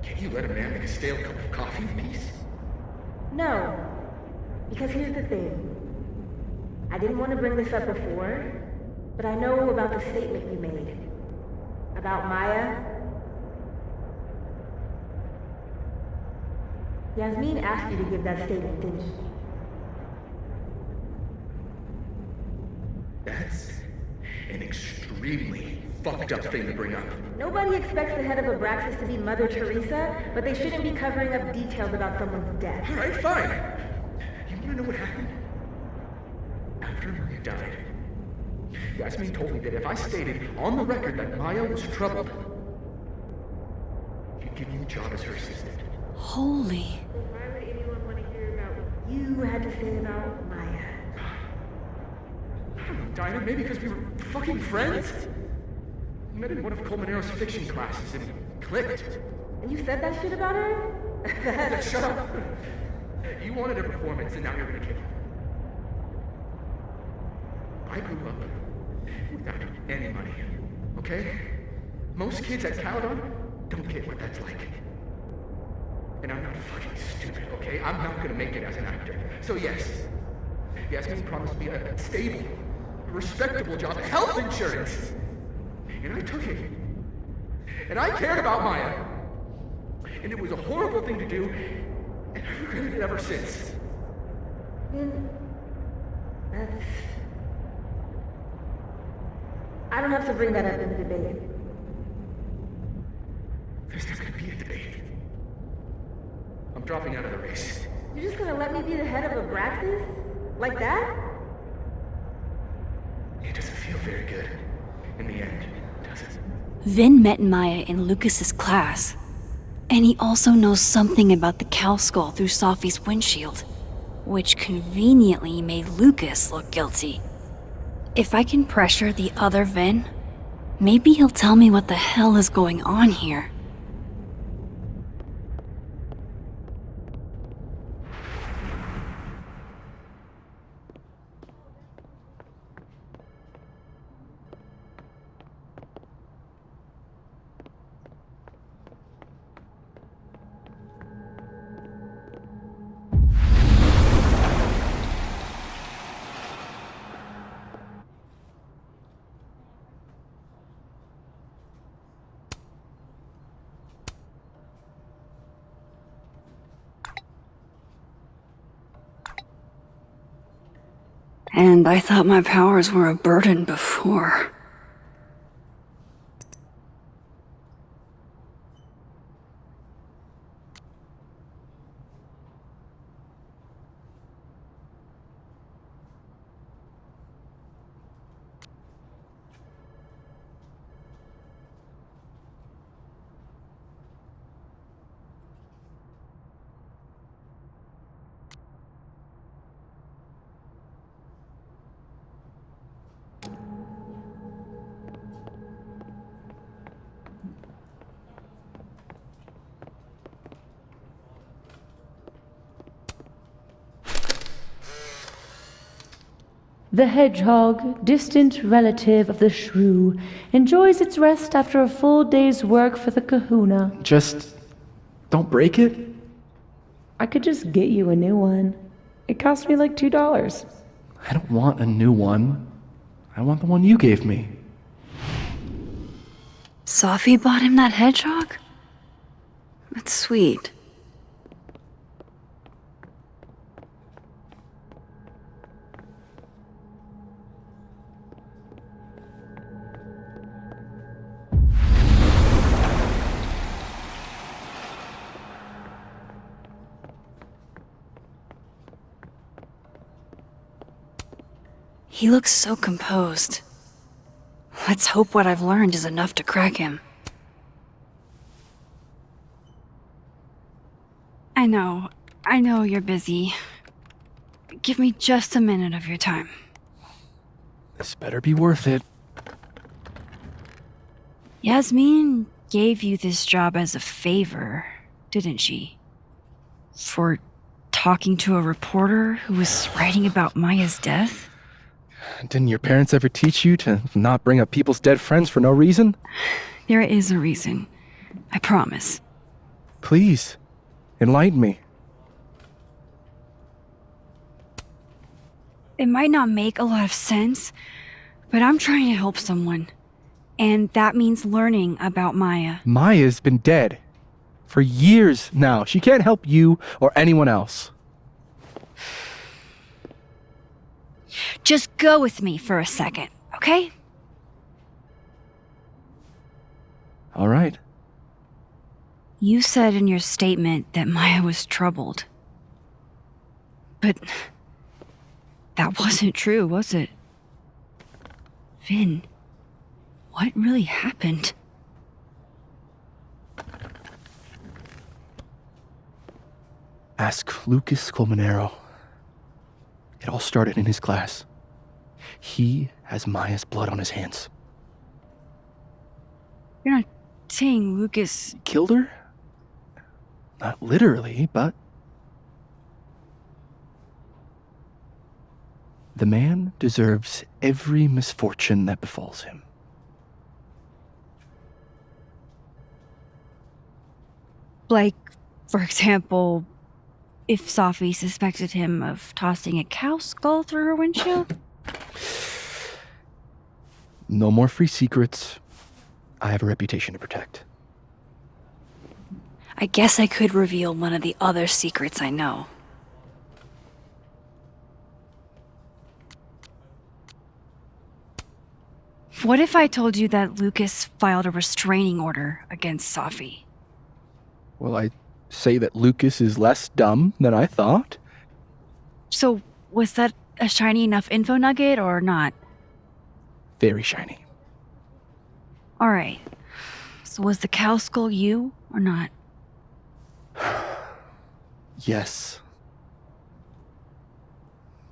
Can't you let a man make a stale cup of coffee in peace? No. Because here's the thing. I didn't want to bring this up before, but I know about the statement you made. About Maya. Yasmin asked you to give that statement, didn't she? That's an extremely fucked up thing to bring up. Nobody expects the head of Abraxas to be Mother Teresa, but they shouldn't be covering up details about someone's death. All right, fine. You want to know what happened? After Maria died, Yasmin told me that if I stated on the record that Maya was troubled, she'd give me the job as her assistant. Holy. Why would anyone want to hear about what you had to say about Maya? I don't know, Dinah, maybe because we were fucking friends? We met in one of Colmenaro's fiction classes and it clicked. And you said that shit about her? Shut up. You wanted a performance and now you're gonna kill her. I grew up without any money, okay? Most kids at Caledon don't get what that's like. And I'm not fucking stupid, okay? I'm not gonna make it as an actor. So yes, Yasmin promised me a stable, respectable job, health insurance. And I took it. And I cared about Maya. And it was a horrible thing to do, and I've regretted it ever since. That's... I don't have to bring that up in the debate. There's not gonna be a debate. I'm dropping out of the race. You're just gonna let me be the head of Abraxas? Like that? It doesn't feel very good. In the end, does it? Vin met Maya in Lucas's class. And he also knows something about the cow skull through Safi's windshield, which conveniently made Lucas look guilty. If I can pressure the other Vin, maybe he'll tell me what the hell is going on here. And I thought my powers were a burden before. The hedgehog, distant relative of the shrew, enjoys its rest after a full day's work for the kahuna. Just don't break it? I could just get you a new one. It cost me like $2. I don't want a new one. I want the one you gave me. Safi bought him that hedgehog? That's sweet. He looks so composed. Let's hope what I've learned is enough to crack him. I know you're busy. Give me just a minute of your time. This better be worth it. Yasmin gave you this job as a favor, didn't she? For talking to a reporter who was writing about Maya's death? Didn't your parents ever teach you to not bring up people's dead friends for no reason? There is a reason. I promise. Please, enlighten me. It might not make a lot of sense, but I'm trying to help someone. And that means learning about Maya. Maya's been dead for years now. She can't help you or anyone else. Just go with me for a second, okay? All right. You said in your statement that Maya was troubled. But that wasn't true, was it? Vin, what really happened? Ask Lucas Colmenero. It all started in his class. He has Maya's blood on his hands. You're not saying Lucas Killed her? Not literally, but... The man deserves every misfortune that befalls him. Like, for example, if Safi suspected him of tossing a cow skull through her windshield? No more free secrets. I have a reputation to protect. I guess I could reveal one of the other secrets I know. What if I told you that Lucas filed a restraining order against Safi? Well, I say that Lucas is less dumb than I thought. So, was that a shiny enough info nugget or not? Very shiny. Alright. So was the cow skull you or not? Yes.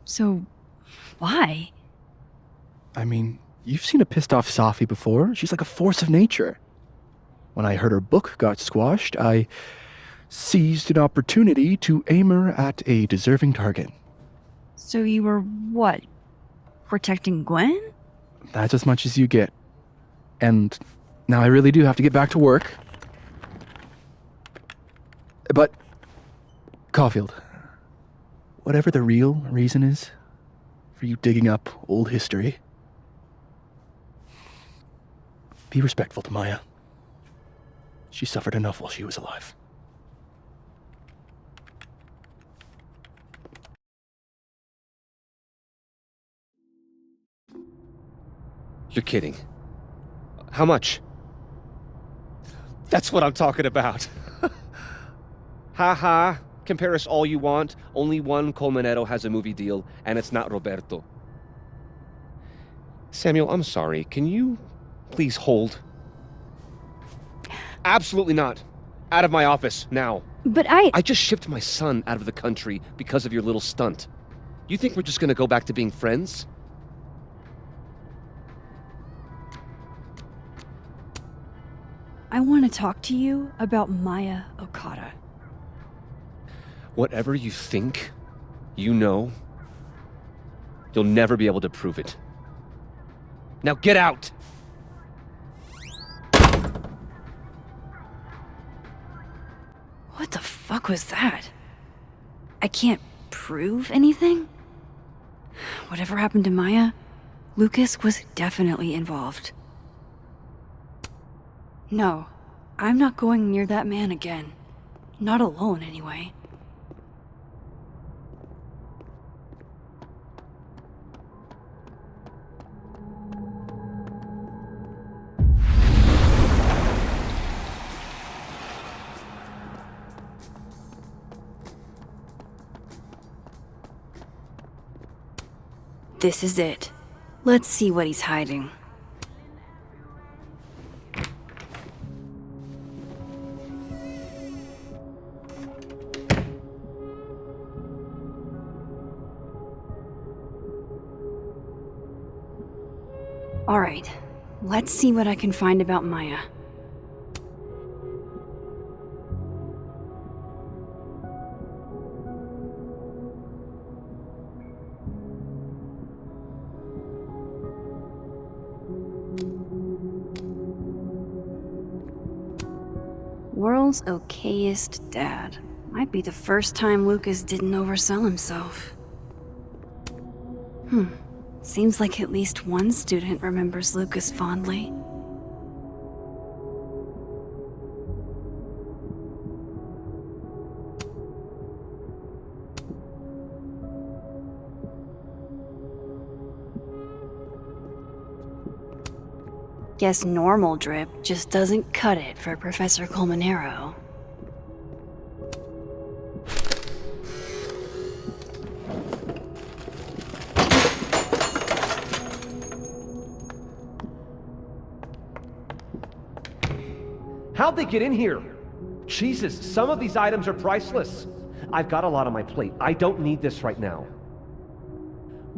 So, why? I mean, you've seen a pissed off Safi before. She's like a force of nature. When I heard her book got squashed, I seized an opportunity to aim her at a deserving target. So you were what? Protecting Gwen? That's as much as you get. And now I really do have to get back to work. But, Caulfield, whatever the real reason is for you digging up old history, be respectful to Maya. She suffered enough while she was alive. You're kidding. How much? That's what I'm talking about. Ha ha. Compare us all you want. Only one Colmenero has a movie deal, and it's not Roberto. Samuel, I'm sorry. Can you please hold? Absolutely not. Out of my office, now. But I just shipped my son out of the country because of your little stunt. You think we're just gonna go back to being friends? I want to talk to you about Maya Okada. Whatever you think, you know, you'll never be able to prove it. Now get out! What the fuck was that? I can't prove anything? Whatever happened to Maya, Lucas was definitely involved. No, I'm not going near that man again. Not alone, anyway. This is it. Let's see what he's hiding. Alright, let's see what I can find about Maya. World's okayest dad. Might be the first time Lucas didn't oversell himself. Seems like at least one student remembers Lucas fondly. Guess normal drip just doesn't cut it for Professor Colmenero. How'd they get in here? Jesus, some of these items are priceless. I've got a lot on my plate. I don't need this right now.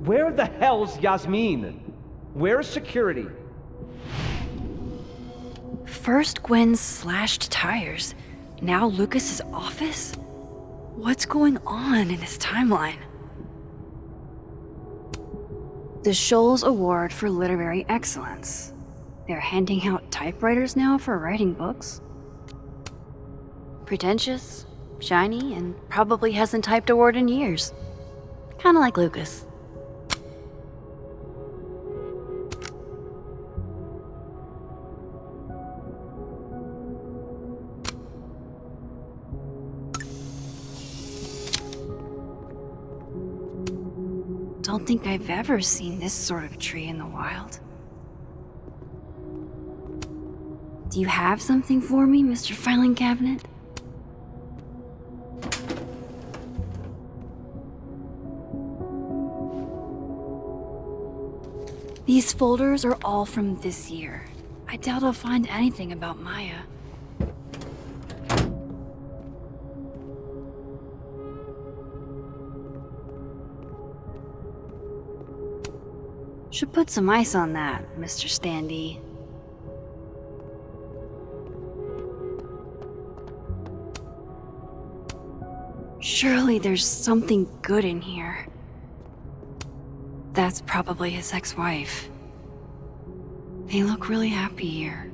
Where the hell's Yasmin? Where's security? First Gwen's slashed tires, now Lucas's office? What's going on in this timeline? The Scholes Award for Literary Excellence. They're handing out typewriters now for writing books? Pretentious, shiny, and probably hasn't typed a word in years. Kinda like Lucas. don't think I've ever seen this sort of tree in the wild. Do you have something for me, Mr. Filing Cabinet? These folders are all from this year. I doubt I'll find anything about Maya. Should put some ice on that, Mr. Standy. Surely there's something good in here. That's probably his ex-wife. They look really happy here.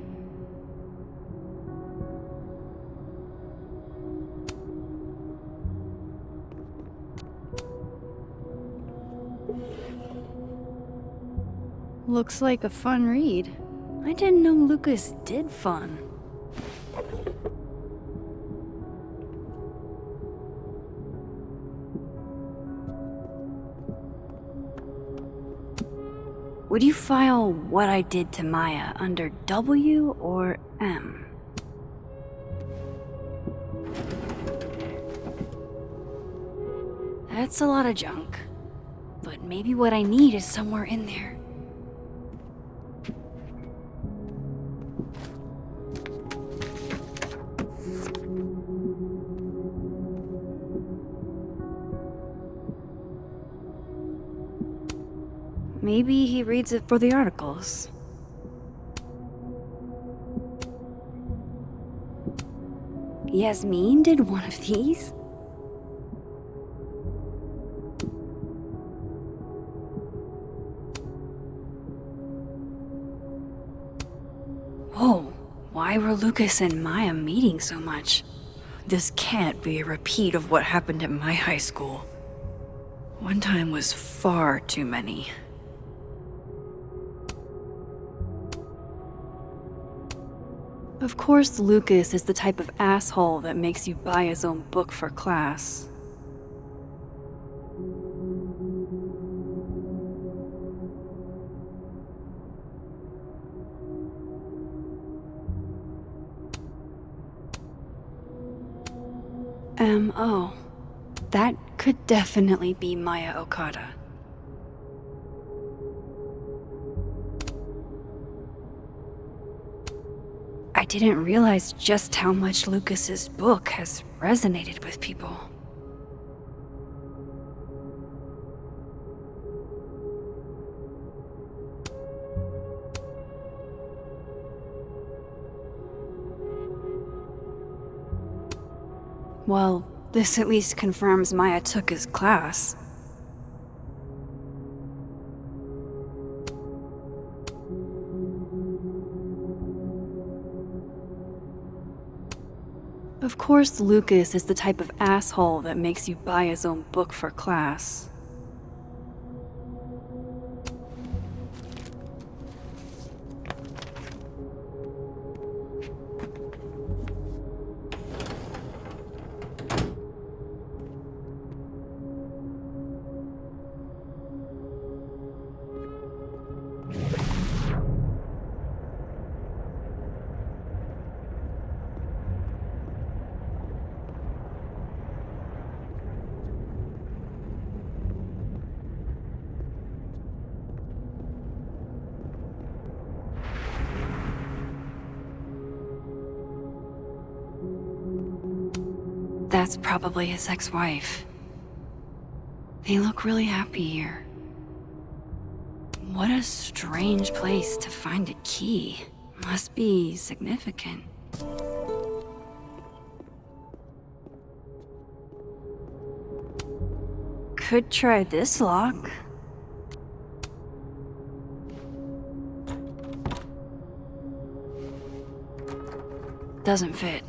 Looks like a fun read. I didn't know Lucas did fun. Would you file what I did to Maya under W or M? That's a lot of junk, but maybe what I need is somewhere in there. Maybe he reads it for the articles. Yasmin did one of these? Whoa, why were Lucas and Maya meeting so much? This can't be a repeat of what happened at my high school. One time was far too many. Of course, Lucas is the type of asshole that makes you buy his own book for class. Oh. That could definitely be Maya Okada. I didn't realize just how much Lucas's book has resonated with people. Well, this at least confirms Maya took his class. Of course, Lucas is the type of asshole that makes you buy his own book for class. That's probably his ex-wife. They look really happy here. What a strange place to find a key. Must be significant. Could try this lock. Doesn't fit.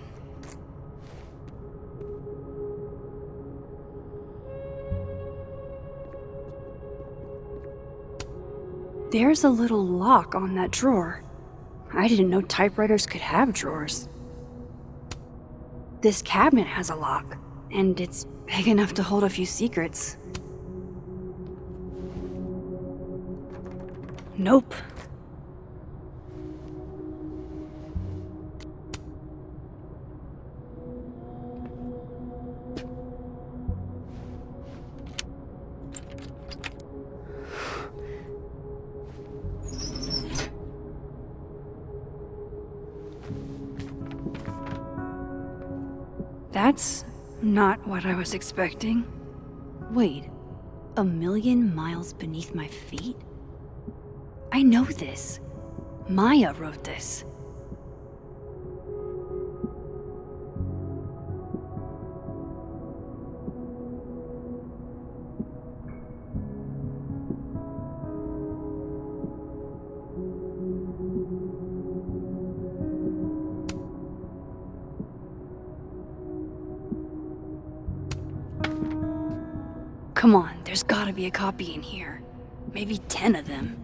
There's a little lock on that drawer. I didn't know typewriters could have drawers. This cabinet has a lock, and it's big enough to hold a few secrets. Nope. That's not what I was expecting. Wait, 1,000,000 miles beneath my feet? I know this. Maya wrote this. Come on, there's gotta be a copy in here. Maybe 10 of them.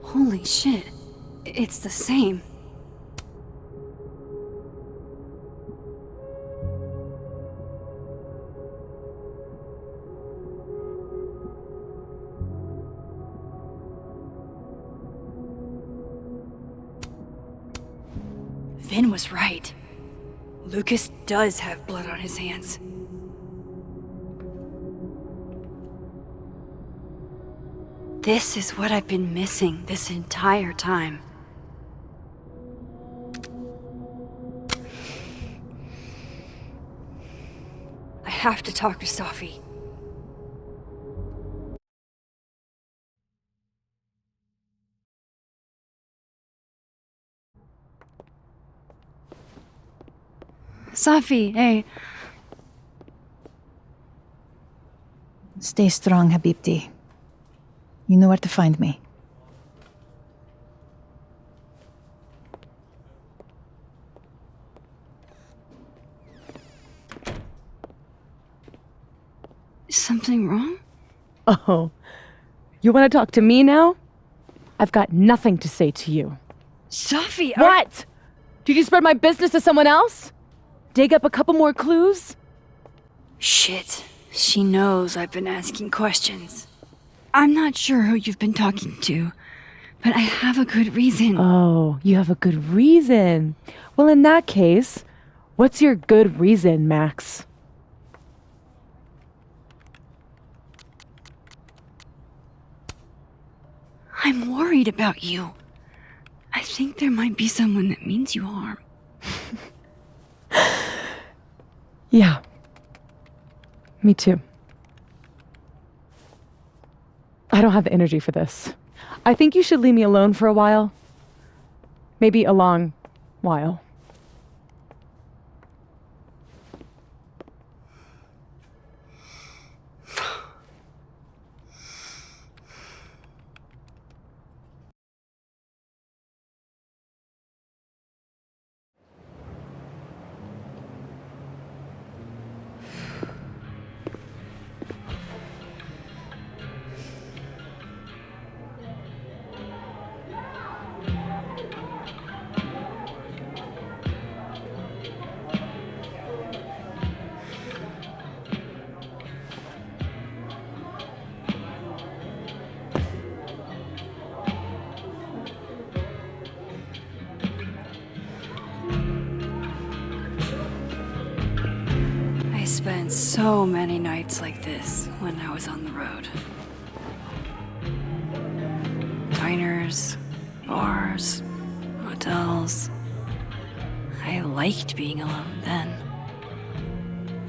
Holy shit, it's the same. Vin was right. Lucas does have blood on his hands. This is what I've been missing this entire time. I have to talk to Safi. Safi, hey. Stay strong, Habibti. You know where to find me. Something wrong? Oh, you want to talk to me now? I've got nothing to say to you. Safi, What? Did you spread my business to someone else? Dig up a couple more clues? Shit. She knows I've been asking questions. I'm not sure who you've been talking to, but I have a good reason. Oh, you have a good reason. Well, in that case, what's your good reason, Max? I'm worried about you. I think there might be someone that means you harm. Yeah. Me too. I don't have the energy for this. I think you should leave me alone for a while. Maybe a long while. I spent so many nights like this when I was on the road. Diners, bars, hotels. I liked being alone then.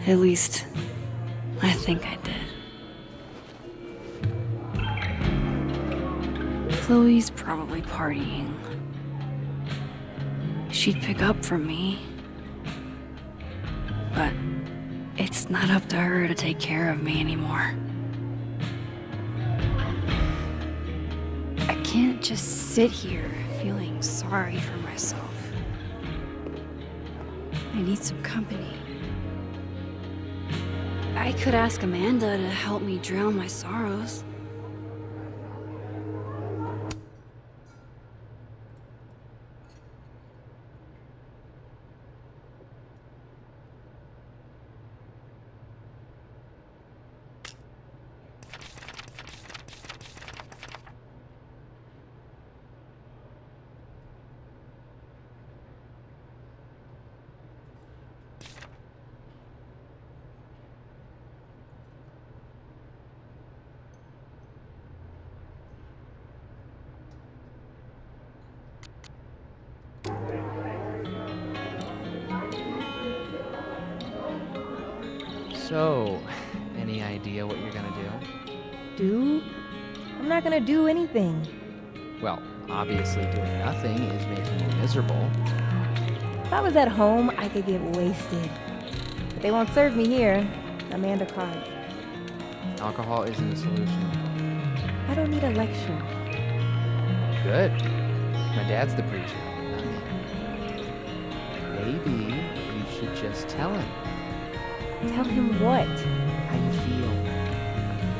At least, I think I did. Chloe's probably partying. She'd pick up for me. But it's not up to her to take care of me anymore. I can't just sit here feeling sorry for myself. I need some company. I could ask Amanda to help me drown my sorrows. So, any idea what you're gonna do? Do? I'm not gonna do anything. Well, obviously doing nothing is making you miserable. If I was at home, I could get wasted. But they won't serve me here. Amanda cards. Alcohol isn't a solution. I don't need a lecture. Good. My dad's the preacher. Not me. Maybe you should just tell him. Tell him what? How you feel.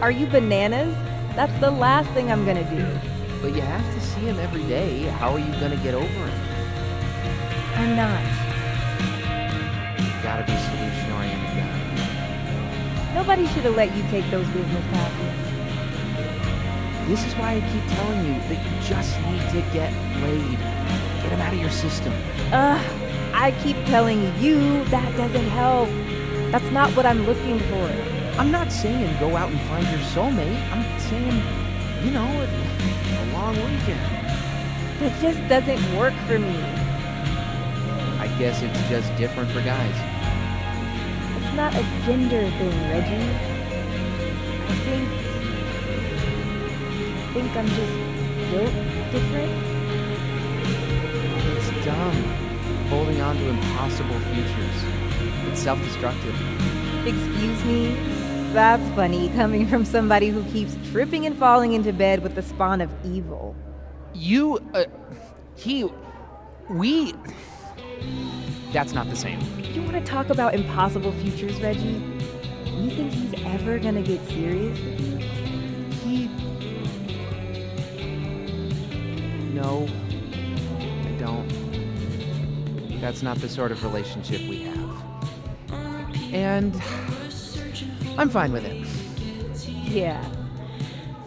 Are you bananas? That's the last thing I'm gonna do. But you have to see him every day. How are you gonna get over him? I'm not. You gotta be solution-oriented guy. Nobody should have let you take those business classes. This is why I keep telling you that you just need to get laid. Get him out of your system. I keep telling you that doesn't help. That's not what I'm looking for. I'm not saying go out and find your soulmate. I'm saying, you know, a long weekend. It just doesn't work for me. I guess it's just different for guys. It's not a gender thing, Reggie. I think I'm just built different. It's dumb. Holding on to impossible futures. It's self-destructive. Excuse me? That's funny, coming from somebody who keeps tripping and falling into bed with the spawn of evil. That's not the same. You want to talk about impossible futures, Reggie? You think he's ever gonna get serious with you? No, I don't. That's not the sort of relationship we have. And I'm fine with it. Yeah.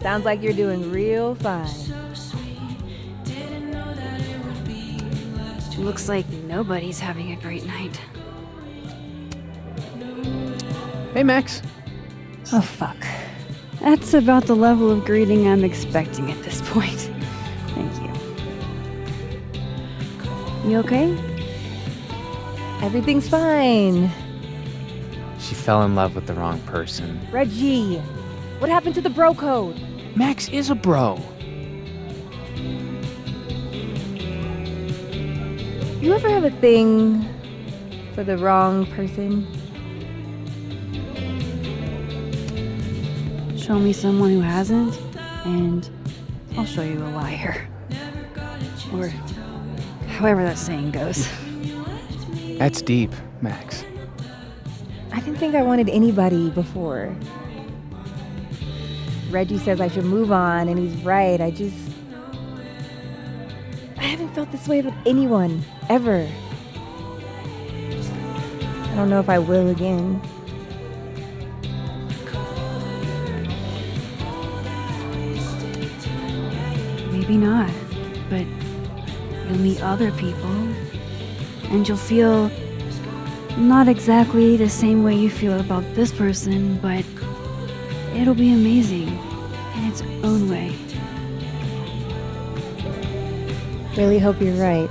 Sounds like you're doing real fine. Looks like nobody's having a great night. Hey, Max. Oh, fuck. That's about the level of greeting I'm expecting at this point. Thank you. You okay? Everything's fine. She fell in love with the wrong person. Reggie, what happened to the bro code? Max is a bro. You ever have a thing for the wrong person? Show me someone who hasn't, and I'll show you a liar. Or however that saying goes. That's deep, Max. I didn't think I wanted anybody before. Reggie says I should move on, and he's right. I haven't felt this way with anyone, ever. I don't know if I will again. Maybe not, but you'll meet other people, and you'll feel not exactly the same way you feel about this person, but it'll be amazing in its own way. Really hope you're right.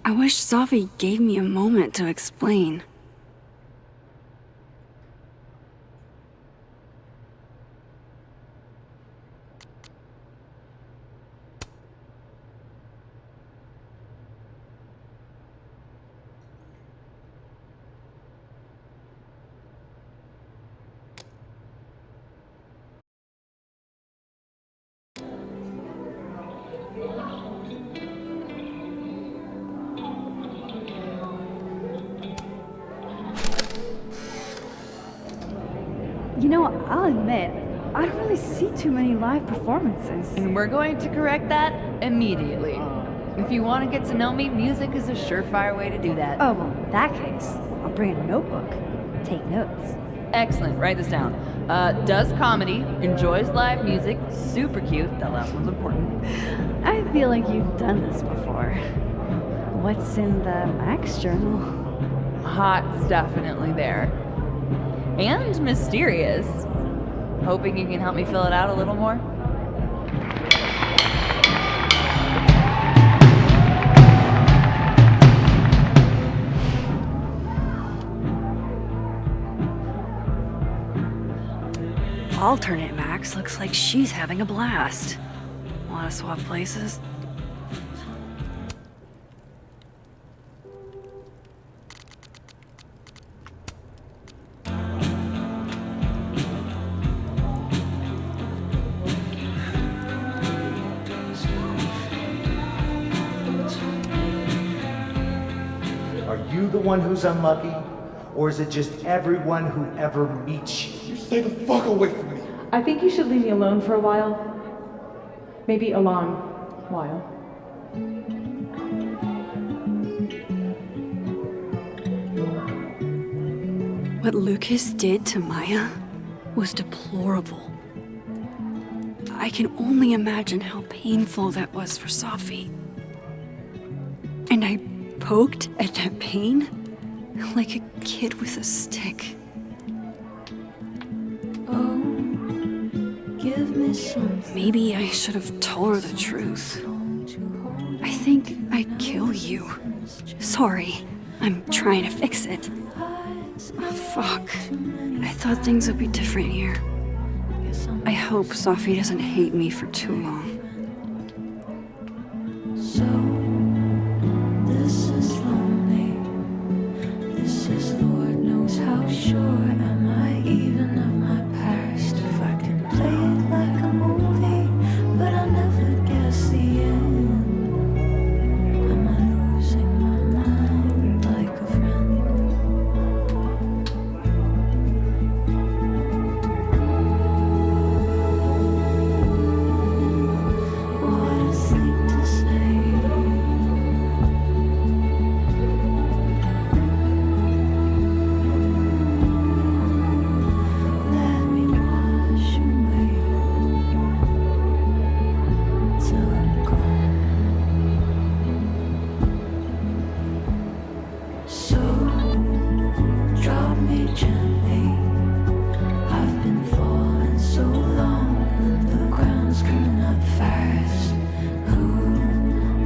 I wish Safi gave me a moment to explain. You know, I'll admit, I don't really see too many live performances. And we're going to correct that immediately. If you want to get to know me, music is a surefire way to do that. Oh, well, in that case, I'll bring a notebook. Take notes. Excellent, write this down. Does comedy, enjoys live music, super cute, that last one's important. I feel like you've done this before. What's in the Max journal? Hot's definitely there. And mysterious. Hoping you can help me fill it out a little more? alternate Max looks like she's having a blast. Wanna swap places? Are you the one who's unlucky? Or is it just everyone who ever meets you? You stay the fuck away from me! I think you should leave me alone for a while. Maybe a long while. What Lucas did to Maya was deplorable. I can only imagine how painful that was for Safi. And I poked at that pain like a kid with a stick. Oh, give me something. Maybe I should have told her the truth. I think I'd kill you. Sorry, I'm trying to fix it. Oh, fuck. I thought things would be different here. I hope Safi doesn't hate me for too long. So, this is lonely. This is Lord knows how sure am I even of my past. If I can play it like a movie, but I never guess the end. Am I losing my mind like a friend? What a thing to say. Let me wash away till I'm gone. So drop me gently. I've been falling so long, and the ground's coming up fast. Who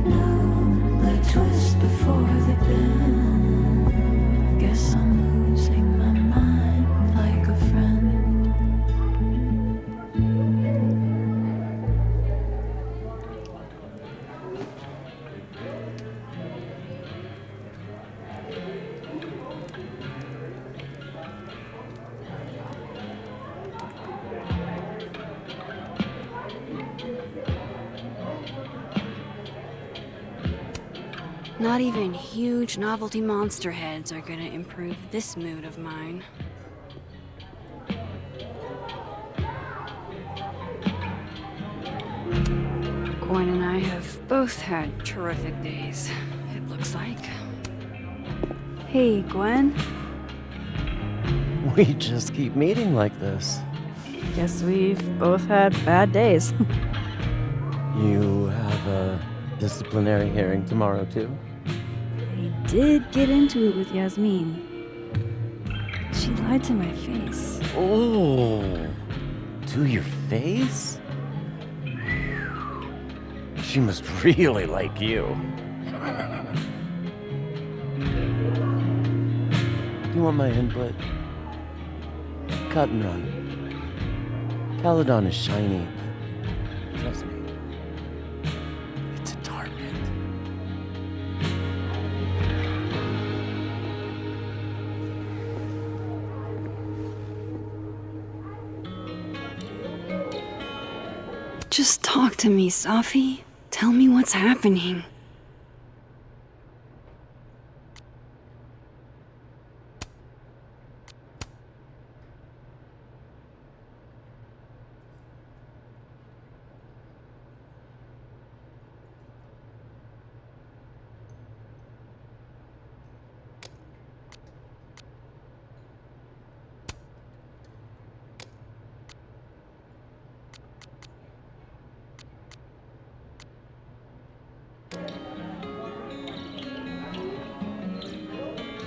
knew the twist before the bend? Guess I'm losing my mind like a friend. Not even huge novelty monster heads are gonna improve this mood of mine. Gwen and I have both had terrific days, it looks like. Hey, Gwen. We just keep meeting like this. Guess we've both had bad days. You have a disciplinary hearing tomorrow, too? I did get into it with Yasmin. She lied to my face. Oh, to your face? She must really like you. You want my input? Cut and run. Caledon is shiny, but trust me, it's a target. Just talk to me, Safi. Tell me what's happening.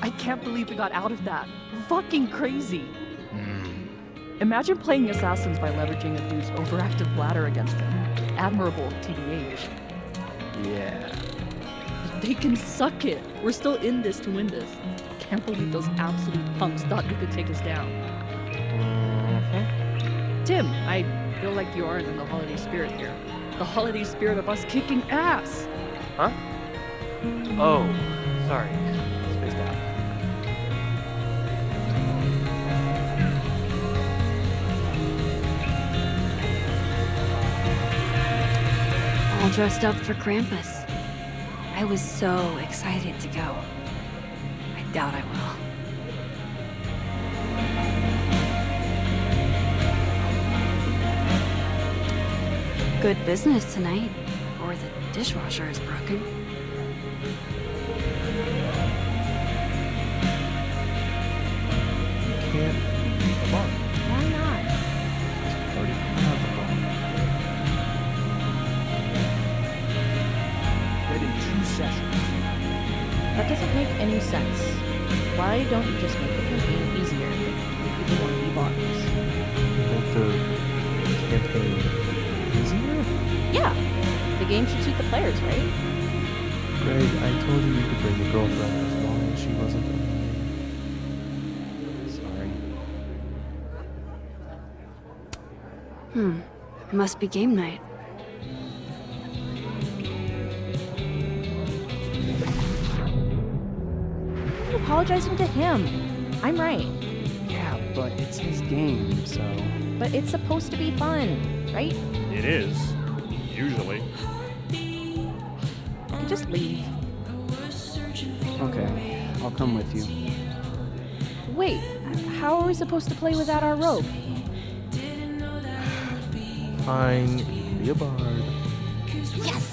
I can't believe we got out of that. Fucking crazy. Imagine playing assassins by leveraging a dude's overactive bladder against them. Admirable, TBH. Yeah. They can suck it. We're still in this to win this. Can't believe those absolute punks thought they could take us down. Tim, I feel like you aren't in the holiday spirit here. The holiday spirit of us kicking ass. Huh? Oh, sorry. Spaced out. All dressed up for Krampus. I was so excited to go. I doubt I will. Good business tonight, or the dishwasher is broken. Can't leave the bar. Why not? It's already come out the bar. Read in 2 sessions. That doesn't make any sense. Why don't you just make the campaign easier if people want to be bars? Make the campaign easier? Yeah. The game should suit the players, right? Greg, I told you you could bring your girlfriend as long as she wasn't annoying. Sorry. Must be game night. You're apologizing to him. I'm right. Yeah, but it's his game, so... But it's supposed to be fun, right? It is. Usually. You can just leave. Okay, I'll come with you. Wait, how are we supposed to play without our rope? Fine, be a bard. Yes!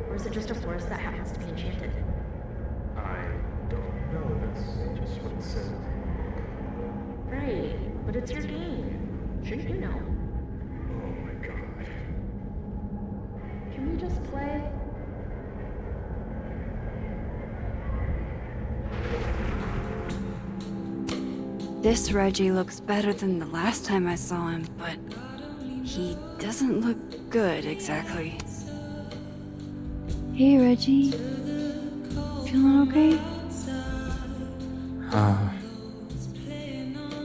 Or is it just a forest that happens to be enchanted? I don't know. That's just what it said. Right, but it's your game. Shouldn't you know? Oh my god. Can we just play? This Reggie looks better than the last time I saw him, but he doesn't look good exactly. Hey, Reggie. Feeling okay?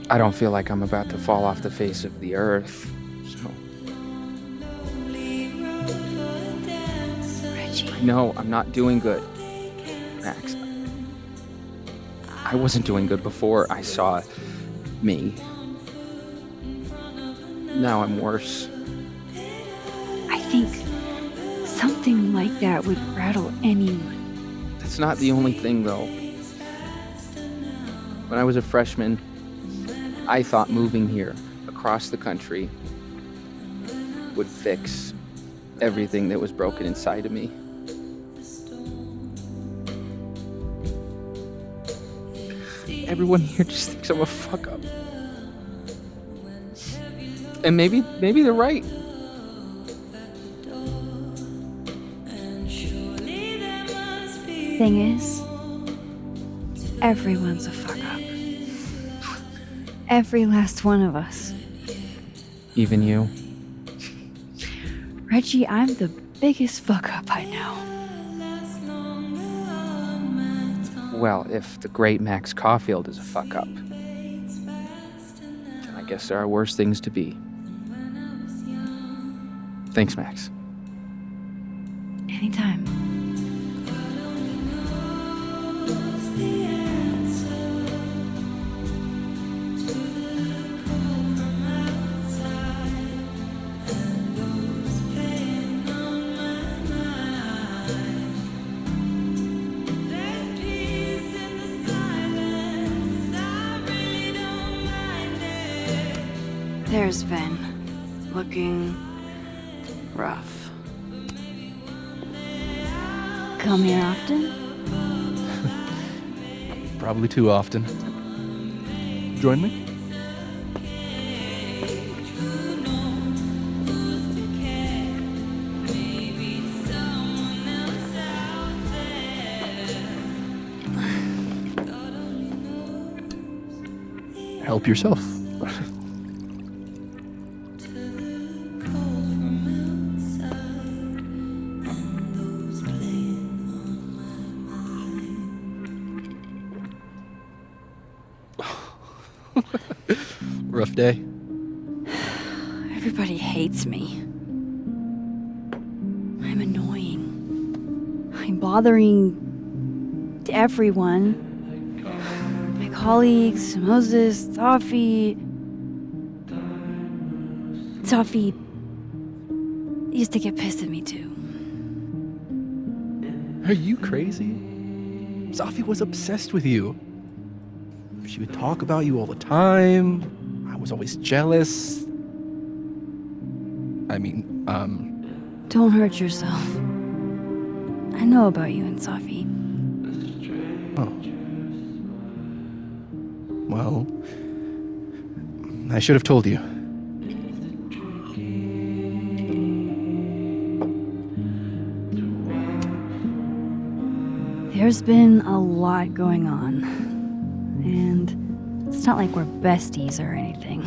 I don't feel like I'm about to fall off the face of the earth, so... Reggie. No, I'm not doing good. Max, I wasn't doing good before I saw me. Now I'm worse. I think something like that would rattle anyone. That's not the only thing, though. When I was a freshman, I thought moving here, across the country, would fix everything that was broken inside of me. Everyone here just thinks I'm a fuck-up. And maybe they're right. Thing is, everyone's a fuck up. Every last one of us. Even you. Reggie, I'm the biggest fuck up I know. Well, if the great Max Caulfield is a fuck-up, then I guess there are worse things to be. Thanks, Max. Anytime. There's Vin, looking rough. Come here often? Probably too often. Join me? help yourself. Rough day. Everybody hates me. I'm annoying. I'm bothering everyone. My colleagues, Moses, Safi. Safi used to get pissed at me too. Are you crazy? Safi was obsessed with you. She would talk about you all the time. I was always jealous. I mean, Don't hurt yourself. I know about you and Safi. Oh. Well, I should have told you. There's been a lot going on. And it's not like we're besties or anything.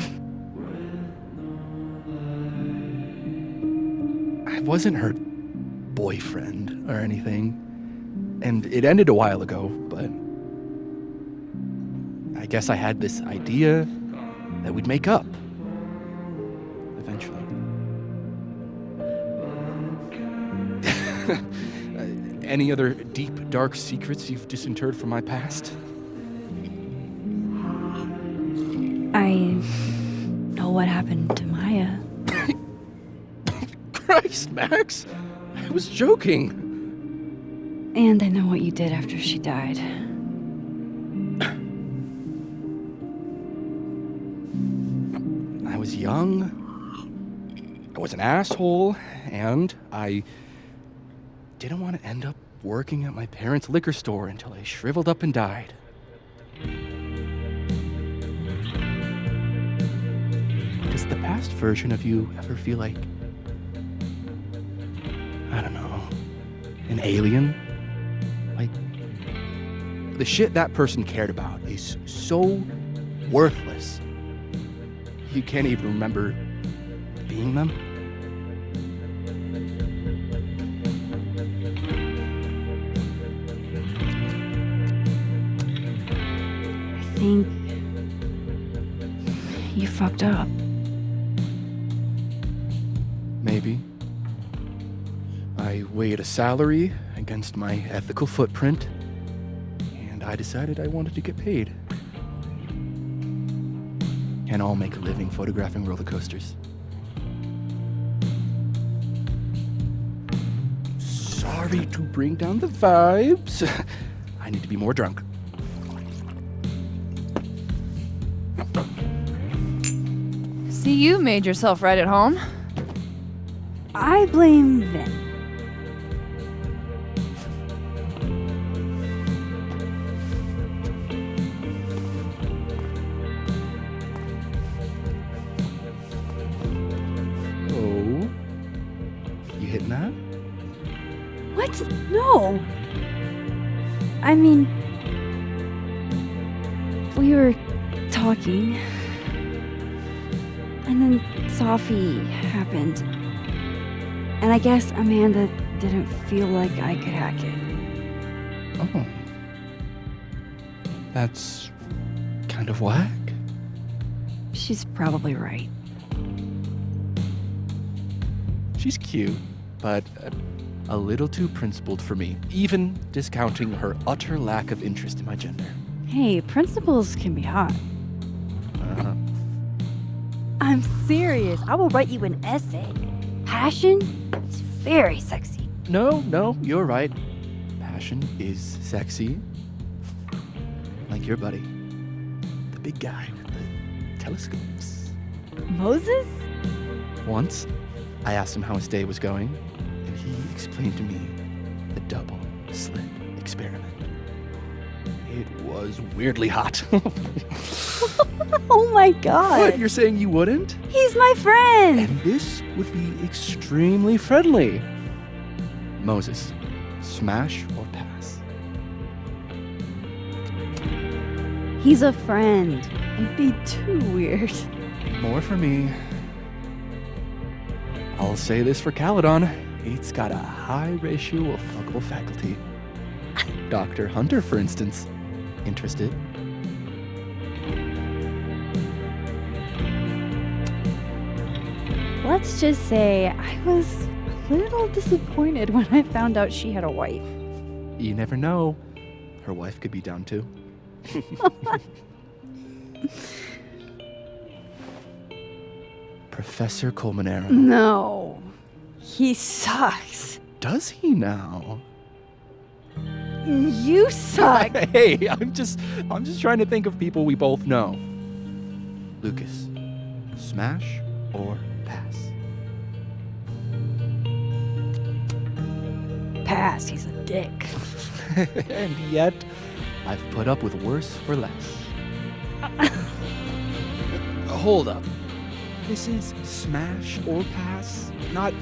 I wasn't her boyfriend or anything. And it ended a while ago, but I guess I had this idea that we'd make up. Eventually. Any other deep, dark secrets you've disinterred from my past? I know what happened to Maya. Christ, Max! I was joking. And I know what you did after she died. I was young. I was an asshole, and I didn't want to end up working at my parents' liquor store until I shriveled up and died. Does the past version of you ever feel like, I don't know, an alien? Like, the shit that person cared about is so worthless. You can't even remember being them? I think you fucked up. Maybe. I weighed a salary against my ethical footprint, and I decided I wanted to get paid. Can't all make a living photographing roller coasters. Sorry to bring down the vibes. I need to be more drunk. See, you made yourself right at home. I blame Vin. Oh? You hitting that? What? No. I mean, we were talking, and then Safi happened. And I guess Amanda didn't feel like I could hack it. Oh. That's kind of whack. She's probably right. She's cute, but a little too principled for me, even discounting her utter lack of interest in my gender. Hey, principals can be hot. I'm serious. I will write you an essay. Passion is very sexy. No, you're right. Passion is sexy. Like your buddy. The big guy with the telescopes. Moses? Once, I asked him how his day was going, and he explained to me the double slit experiment. It was weirdly hot. Oh my god. What, you're saying you wouldn't? He's my friend. And this would be extremely friendly. Moses, smash or pass? He's a friend. It'd be too weird. More for me. I'll say this for Caledon. It's got a high ratio of fuckable faculty. Dr. Hunter, for instance. Interested? Let's just say I was a little disappointed when I found out she had a wife. You never know. Her wife could be down too. Professor Colmenero. No. He sucks. Does he now? You suck. Hey, I'm just trying to think of people we both know. Lucas, smash or pass? Pass, he's a dick. And yet, I've put up with worse for less. Hold up. This is smash or pass? Not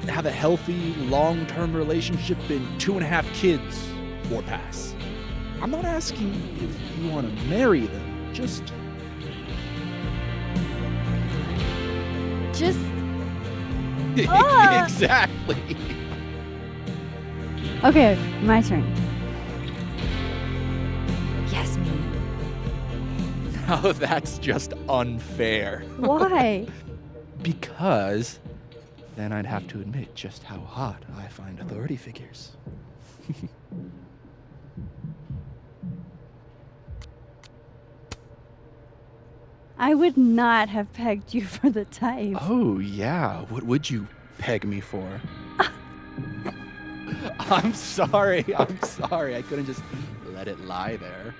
have a healthy, long-term relationship and 2.5 kids or pass. I'm not asking if you want to marry them, just... Exactly. Okay, my turn. Yasmin. Now that's just unfair. Why? Because then I'd have to admit just how hot I find authority figures. I would not have pegged you for the type. Oh, yeah. What would you peg me for? I'm sorry. I couldn't just let it lie there.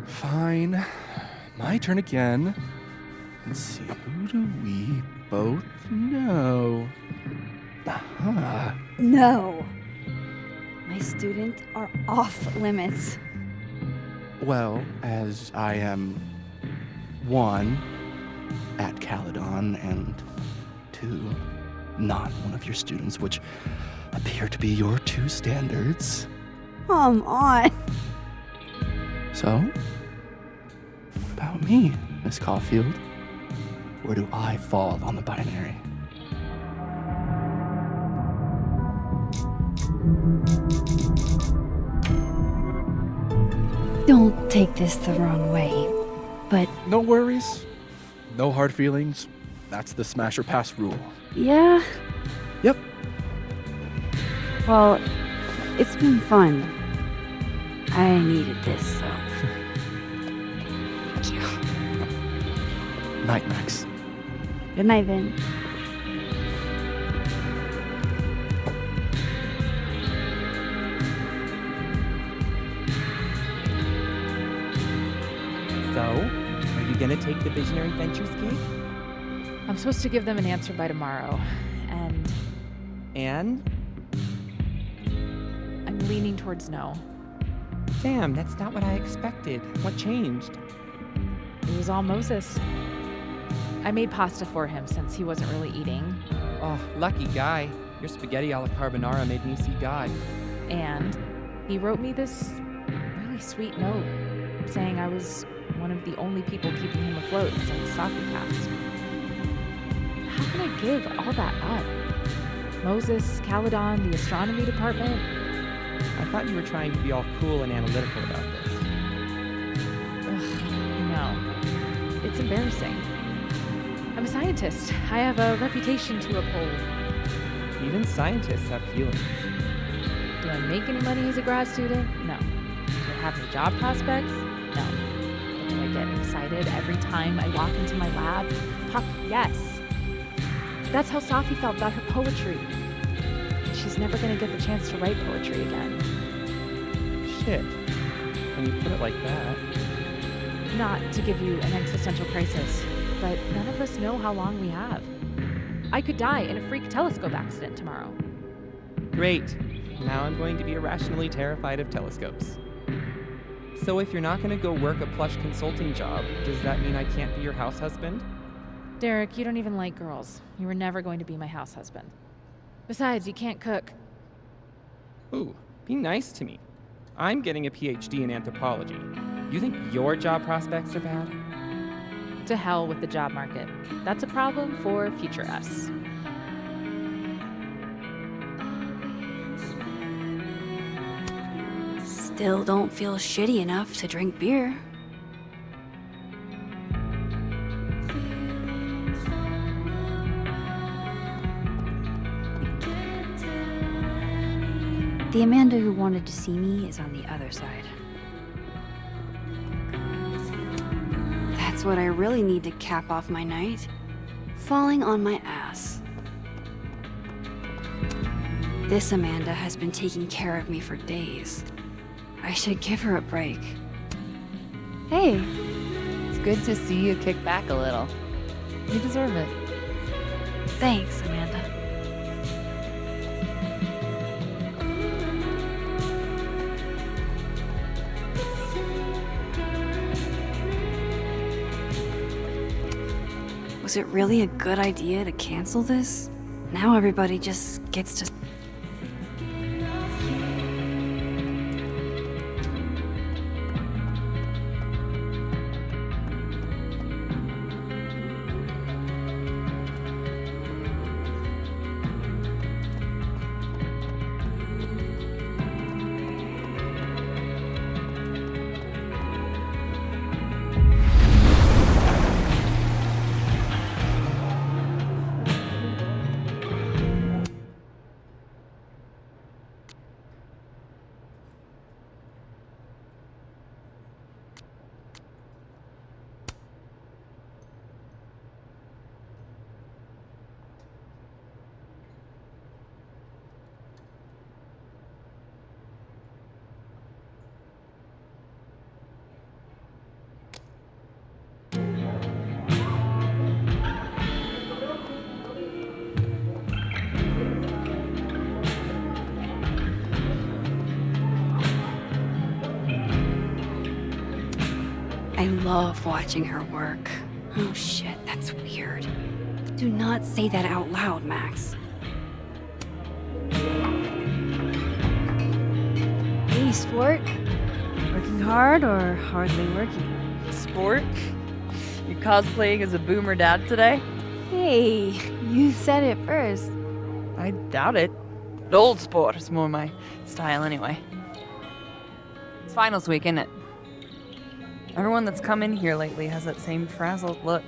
Fine. My turn again. Let's see. Who do we both know? Aha. No. My students are off limits. Well, as I am 1, at Caledon, and 2, not one of your students, which appear to be your 2 standards. Come on. So, what about me, Miss Caulfield? Where do I fall on the binary? Don't take this the wrong way, but... No worries. No hard feelings. That's the smash or pass rule. Yeah? Yep. Well, it's been fun. I needed this, so... Thank you. Night, Max. Good night, Vin. So, are you gonna take the Visionary Ventures gig? I'm supposed to give them an answer by tomorrow, and And? I'm leaning towards no. Damn, that's not what I expected. What changed? It was all Moses. I made pasta for him since he wasn't really eating. Oh, lucky guy. Your spaghetti alla carbonara made me see God. And he wrote me this really sweet note saying I was one of the only people keeping him afloat since Safi passed. How can I give all that up? Moses, Caledon, the astronomy department. I thought you were trying to be all cool and analytical about this. Ugh, no. It's embarrassing. I'm a scientist. I have a reputation to uphold. Even scientists have feelings. Do I make any money as a grad student? No. Do I have any job prospects? No. But do I get excited every time I walk into my lab? Fuck yes. That's how Safi felt about her poetry. She's never gonna get the chance to write poetry again. Shit. When you put it like that. Not to give you an existential crisis, but none of us know how long we have. I could die in a freak telescope accident tomorrow. Great. Now I'm going to be irrationally terrified of telescopes. So if you're not going to go work a plush consulting job, does that mean I can't be your house husband? Derek, you don't even like girls. You were never going to be my house husband. Besides, you can't cook. Ooh, Be nice to me. I'm getting a PhD in anthropology. You think your job prospects are bad? To hell with the job market. That's a problem for future us. Still don't feel shitty enough to drink beer. The Amanda who wanted to see me is on the other side. That's what I really need to cap off my night. Falling on my ass. This Amanda has been taking care of me for days. I should give her a break. Hey, it's good to see you kick back a little. You deserve it. Thanks, Amanda. Was it really a good idea to cancel this? Now everybody just gets to... I love watching her work. Oh shit, that's weird. Do not say that out loud, Max. Hey, sport. Working hard or hardly working? Sport? You cosplaying as a boomer dad today? Hey, you said it first. I doubt it. Old sport is more my style anyway. It's finals week, isn't it? Everyone that's come in here lately has that same frazzled look.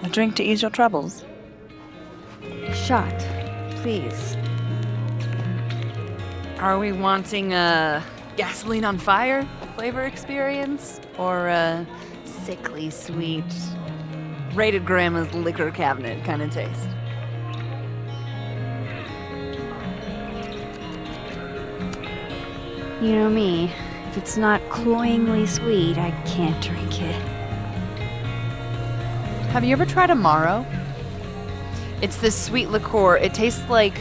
A drink to ease your troubles? Shot, please. Are we wanting a gasoline on fire flavor experience? Or a sickly sweet, rated grandma's liquor cabinet kind of taste? You know me. If it's not cloyingly sweet, I can't drink it. Have you ever tried Amaro? It's this sweet liqueur. It tastes like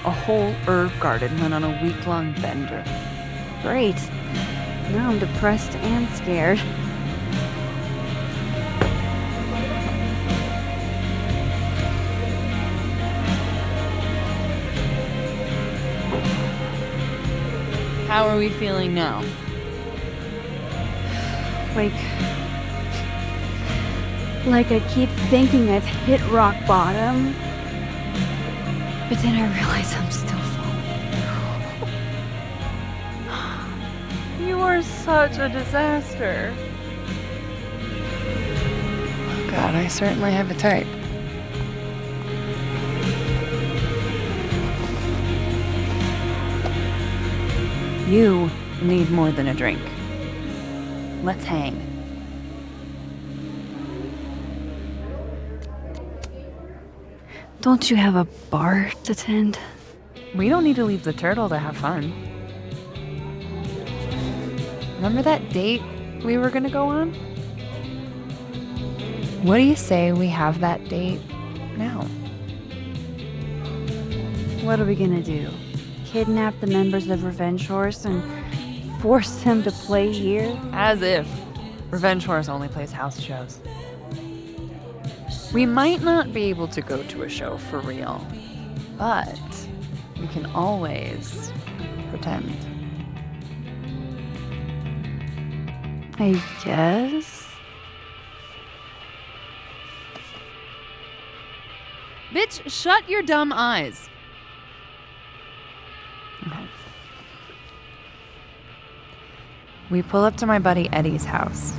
a whole herb garden went on a week-long bender. Great. Now I'm depressed and scared. How are we feeling now? Like I keep thinking I've hit rock bottom. But then I realize I'm still falling. You are such a disaster. Oh God, I certainly have a type. You need more than a drink. Let's hang. Don't you have a bar to tend? We don't need to leave the turtle to have fun. Remember that date we were gonna go on? What do you say we have that date now? What are we gonna do? Kidnap the members of Revenge Horse and force them to play here? As if Revenge Horse only plays house shows. We might not be able to go to a show for real, but we can always pretend. I guess. Bitch, shut your dumb eyes. Okay. We pull up to my buddy Eddie's house.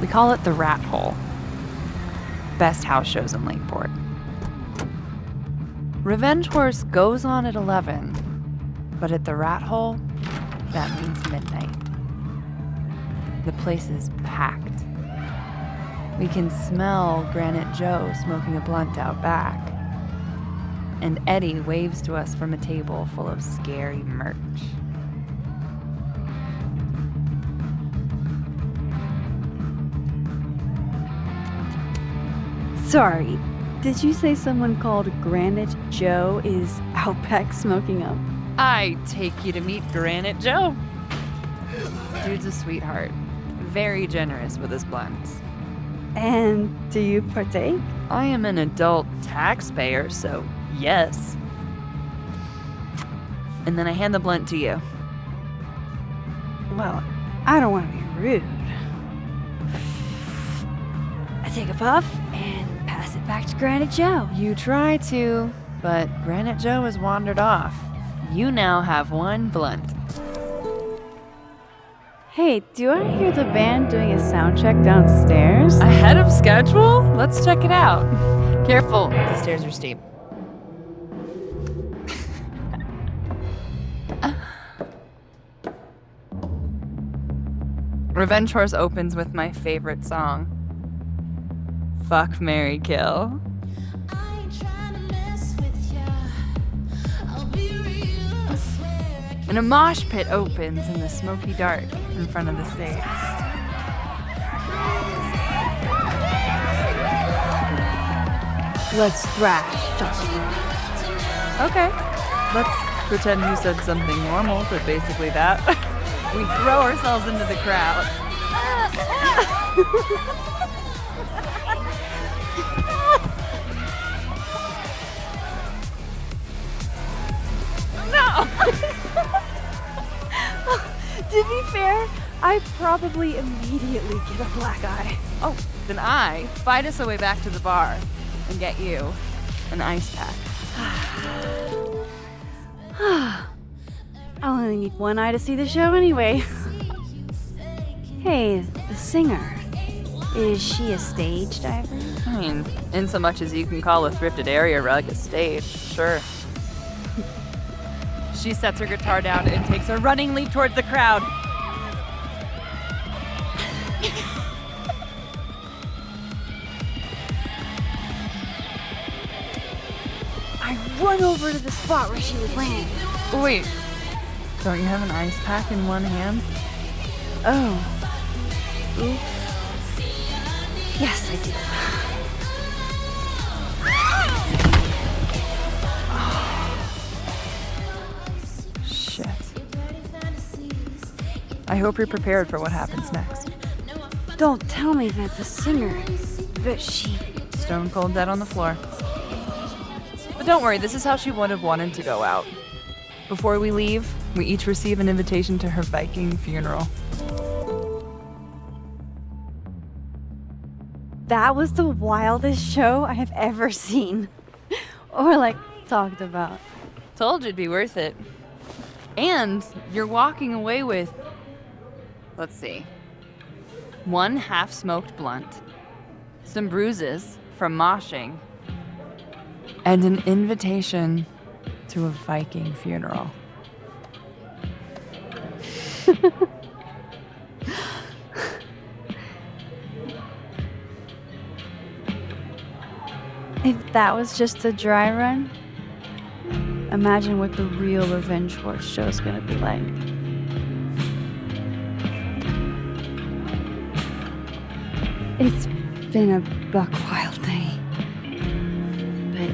We call it the Rat Hole. Best house shows in Lakeport. Revenge Horse goes on at 11, but at the Rat Hole, that means midnight. The place is packed. We can smell Granite Joe smoking a blunt out back. And Eddie waves to us from a table full of scary merch. Sorry, did you say someone called Granite Joe is out back smoking up? I take you to meet Granite Joe. Dude's a sweetheart. Very generous with his blunts. And do you partake? I am an adult taxpayer, so yes. And then I hand the blunt to you. Well, I don't want to be rude. I take a puff and pass it back to Granite Joe. You try to, but Granite Joe has wandered off. You now have one blunt. Hey, do I hear the band doing a sound check downstairs? Ahead of schedule? Let's check it out. Careful, the stairs are steep. Revenge Horse opens with my favorite song. Fuck, Marry, Kill. And a mosh pit opens in the smoky dark in front of the stage. Let's thrash, Joshua. Okay. Let's pretend you said something normal, but basically that. We throw ourselves into the crowd. No! To be fair, I probably immediately get a black eye. Oh, then I fight us a way back to the bar and get you an ice pack. I only need one eye to see the show anyway. Hey, the singer. Is she a stage diver? I mean, in so much as you can call a thrifted area rug a stage, sure. She sets her guitar down and takes a running leap towards the crowd. I run over to the spot where she was laying. Wait, don't you have an ice pack in one hand? Oh. Oops. Yes, I do. Shit. I hope you're prepared for what happens next. Don't tell me that the singer, that she... Stone cold dead on the floor. But don't worry, this is how she would have wanted to go out. Before we leave, we each receive an invitation to her Viking funeral. That was the wildest show I have ever seen. Or, like, talked about. Told you it'd be worth it. And you're walking away with, let's see, one half-smoked blunt, some bruises from moshing, and an invitation to a Viking funeral. If that was just a dry run, imagine what the real Revenge Horse show's gonna be like. It's been a buck wild day, but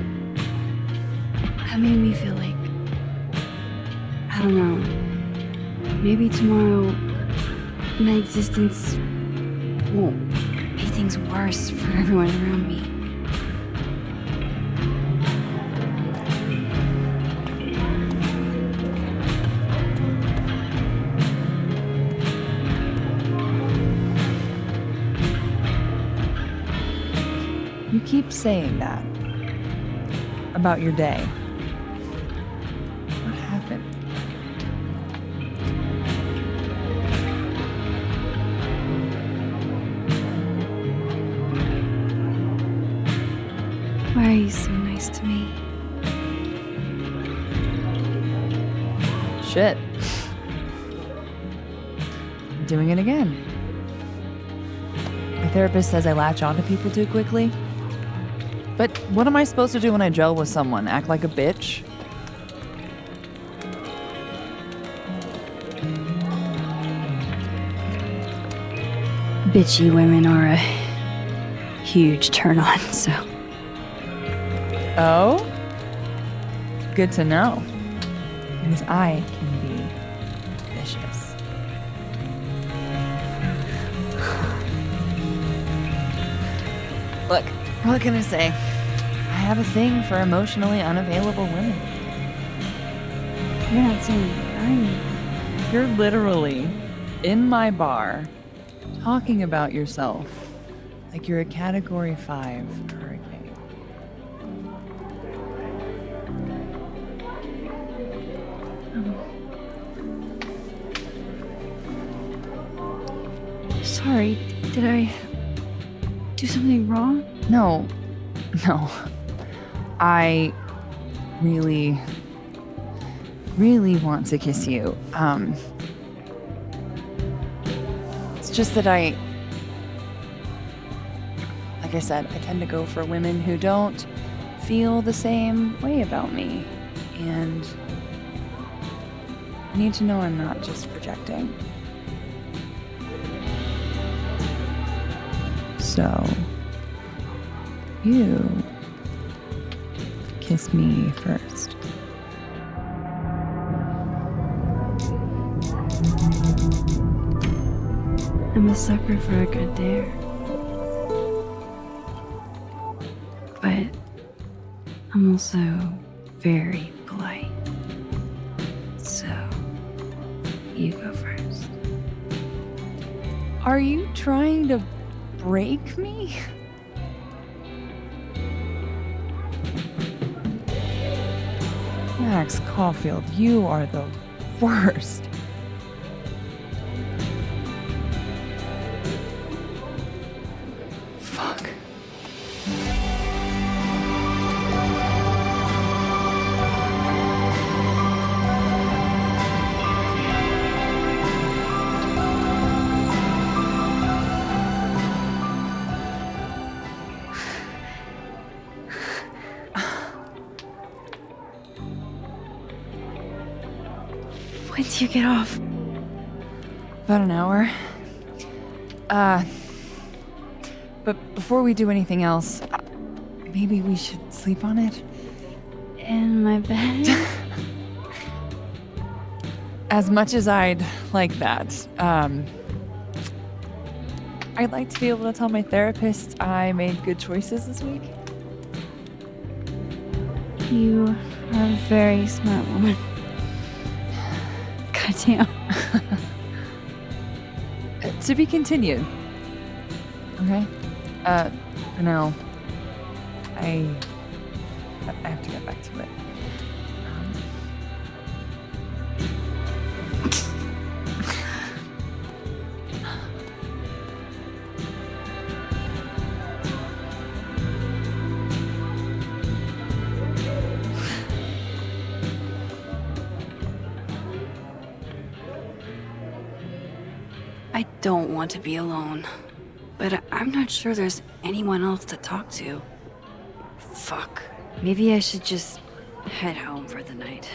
that made me feel like, I don't know, maybe tomorrow my existence won't make things worse for everyone around me. You keep saying that about your day. What happened? Why are you so nice to me? Shit. I'm doing it again. My therapist says I latch onto people too quickly. But what am I supposed to do when I gel with someone? Act like a bitch? Bitchy women are a huge turn on, so. Oh? Good to know. Because I can be vicious. Look, what can I say? I have a thing for emotionally unavailable women. You're not saying I'm. You're literally in my bar talking about yourself like you're a Category 5 hurricane. Sorry, did I do something wrong? No. I really want to kiss you. It's just that like I said, I tend to go for women who don't feel the same way about me. And I need to know I'm not just projecting. So, you kiss me first. I'm a sucker for a good dare. But I'm also very polite. So, you go first. Are you trying to break me? Max Caulfield, you are the worst. Fuck. When do you get off? About an hour. But before we do anything else, maybe we should sleep on it? In my bed? As much as I'd like that, I'd like to be able to tell my therapist I made good choices this week. You are a very smart woman. Goddamn. To be continued. Okay? For now, I have to get back to it. I don't want to be alone, but I'm not sure there's anyone else to talk to. Fuck. Maybe I should just head home for the night.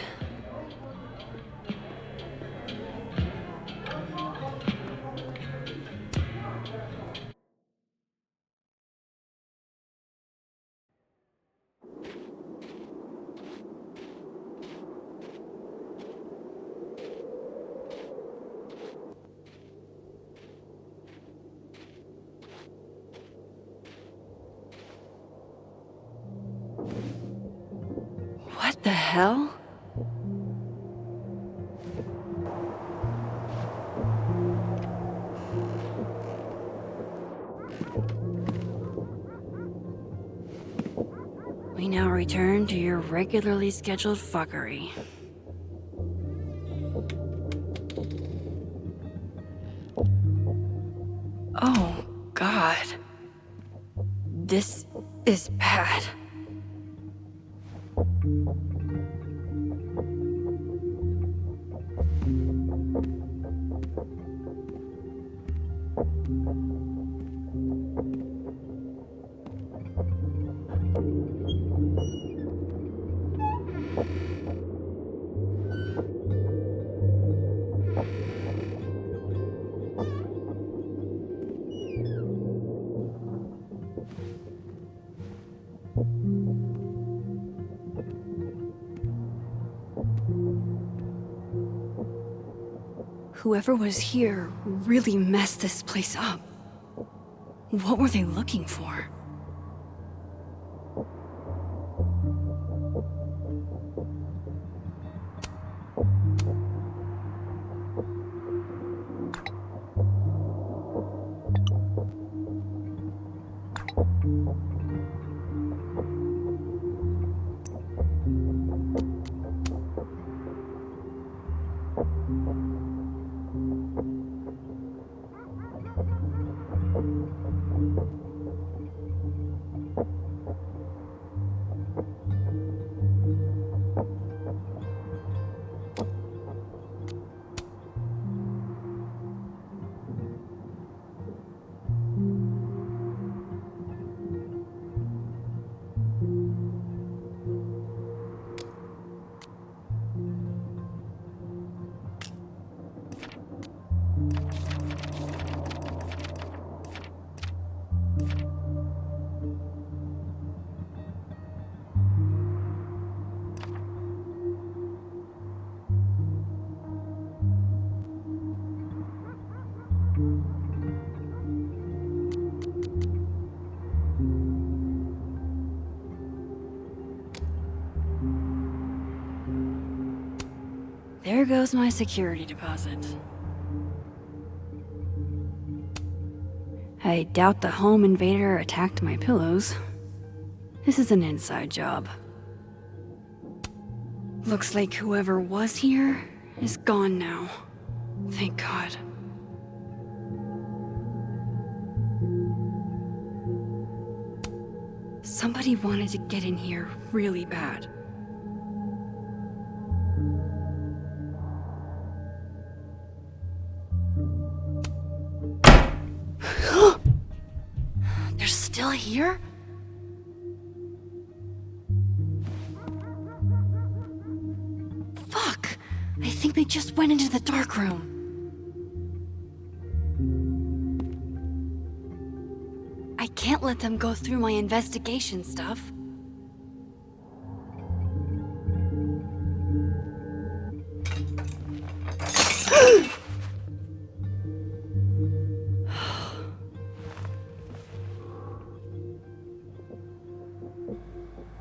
What the hell? We now return to your regularly scheduled fuckery. Oh, God. This is bad. Whoever was here really messed this place up. What were they looking for? There goes my security deposit. I doubt the home invader attacked my pillows. This is an inside job. Looks like whoever was here is gone now. Thank God. Somebody wanted to get in here really bad. They're still here? Fuck! I think they just went into the dark room. I can't let them go through my investigation stuff.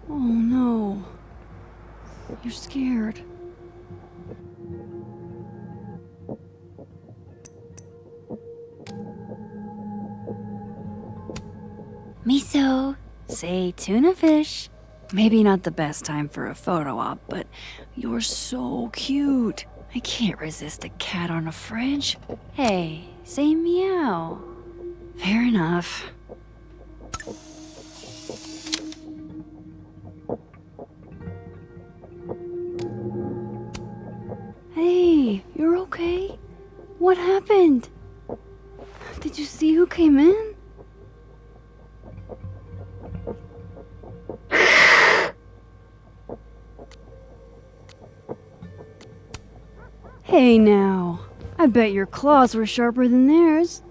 Oh no. You're scared. Miso, say tuna fish. Maybe not the best time for a photo op, but you're so cute. I can't resist a cat on a fridge. Hey, say meow. Fair enough. Hey, you're okay? What happened? Did you see who came in? Hey now, I bet your claws were sharper than theirs.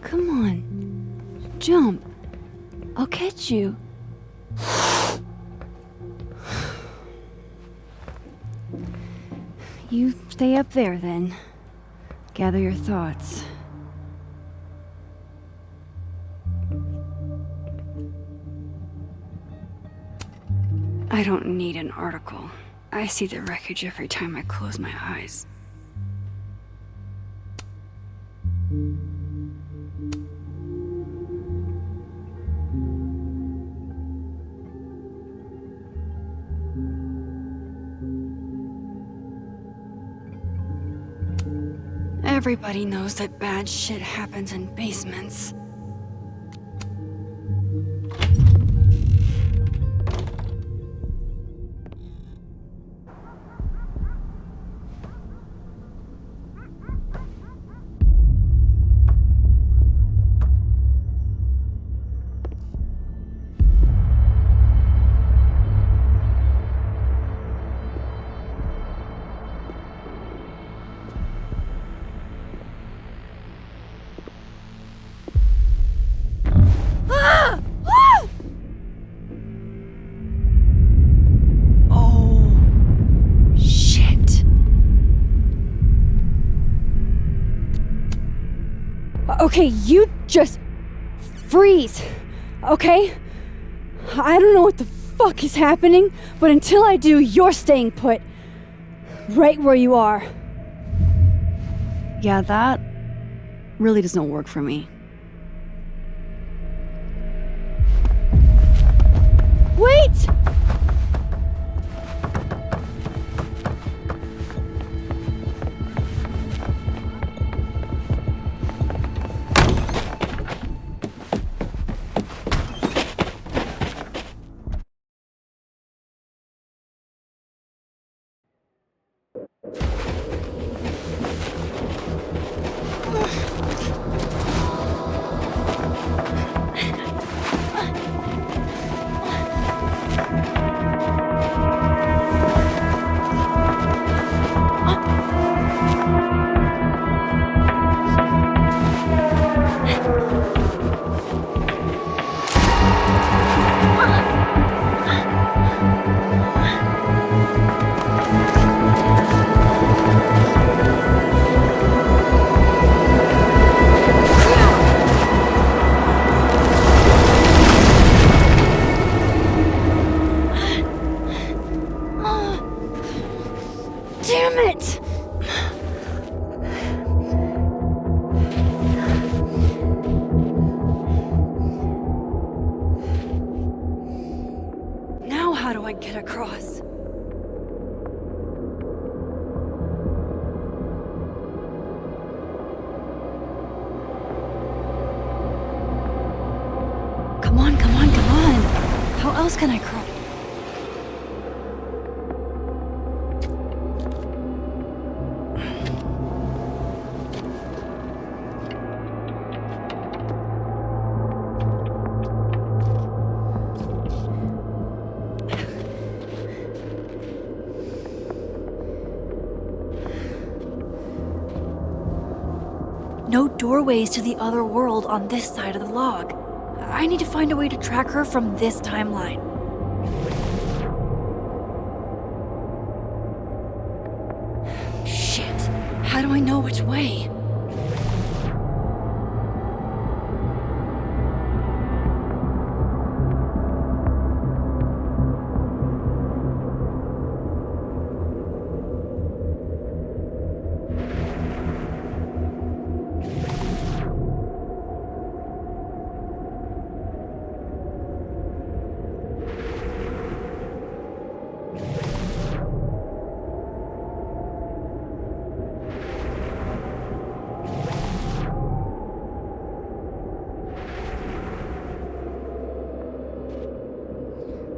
Come on, jump. I'll catch you. You stay up there then. Gather your thoughts. I don't need an article. I see the wreckage every time I close my eyes. Everybody knows that bad shit happens in basements. Okay, you just freeze, okay? I don't know what the fuck is happening, but until I do, you're staying put. Right where you are. Yeah, that really doesn't work for me. Wait! Damn it! Now how do I get across? Come on, come on, come on! How else can I cross? No doorways to the other world on this side of the log. I need to find a way to track her from this timeline. Shit. How do I know which way?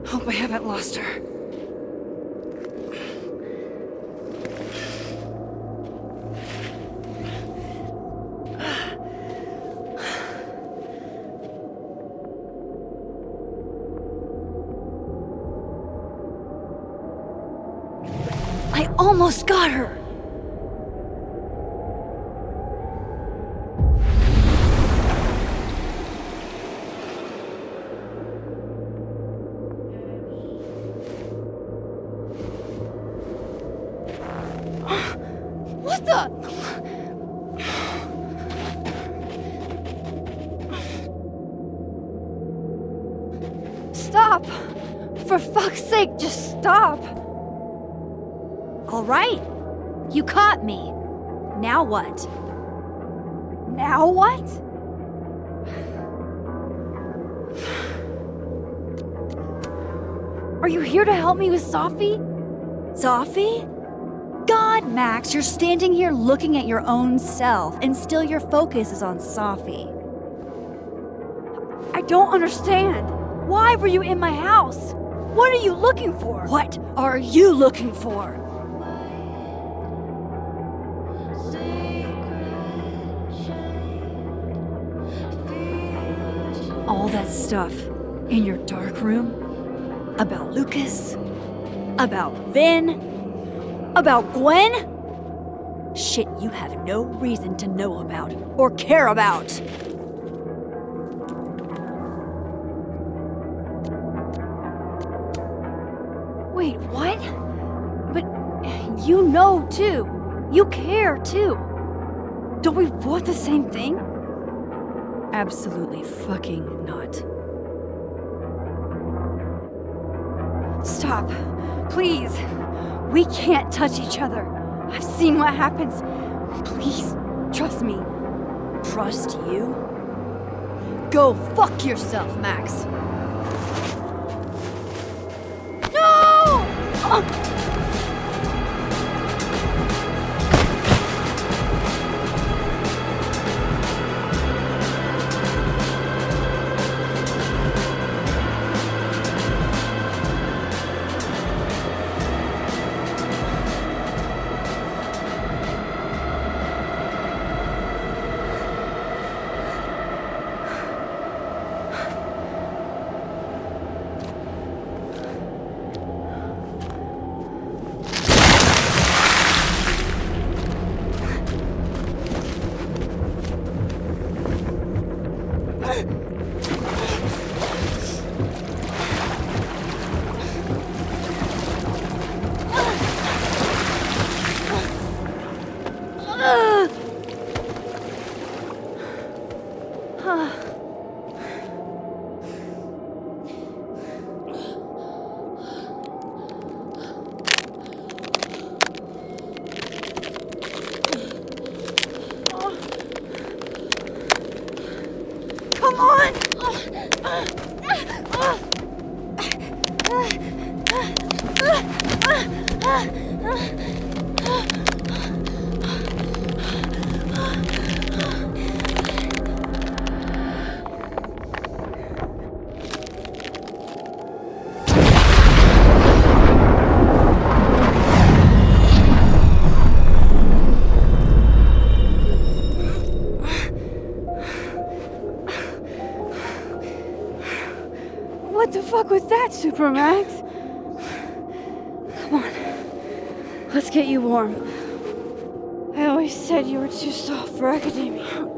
Hope I haven't lost her. I almost got her! What the? Stop! For fuck's sake, just stop! All right. You caught me. Now what? Now what? Are you here to help me with Safi? Safi? God Instead, Max, you're standing here looking at your own self, and still your focus is on Safi. I don't understand. Why were you in my house? What are you looking for? What are you looking for? All that stuff in your dark room about Lucas, about Vin, about Gwen? Shit you have no reason to know about or care about. Wait, what? But you know too. You care too. Don't we want the same thing? Absolutely fucking not. Stop. Please. We can't touch each other. I've seen what happens. Please, trust me. Trust you? Go fuck yourself, Max. No! Come on! What the fuck was that, Supermax? Come on. Let's get you warm. I always said you were too soft for academia.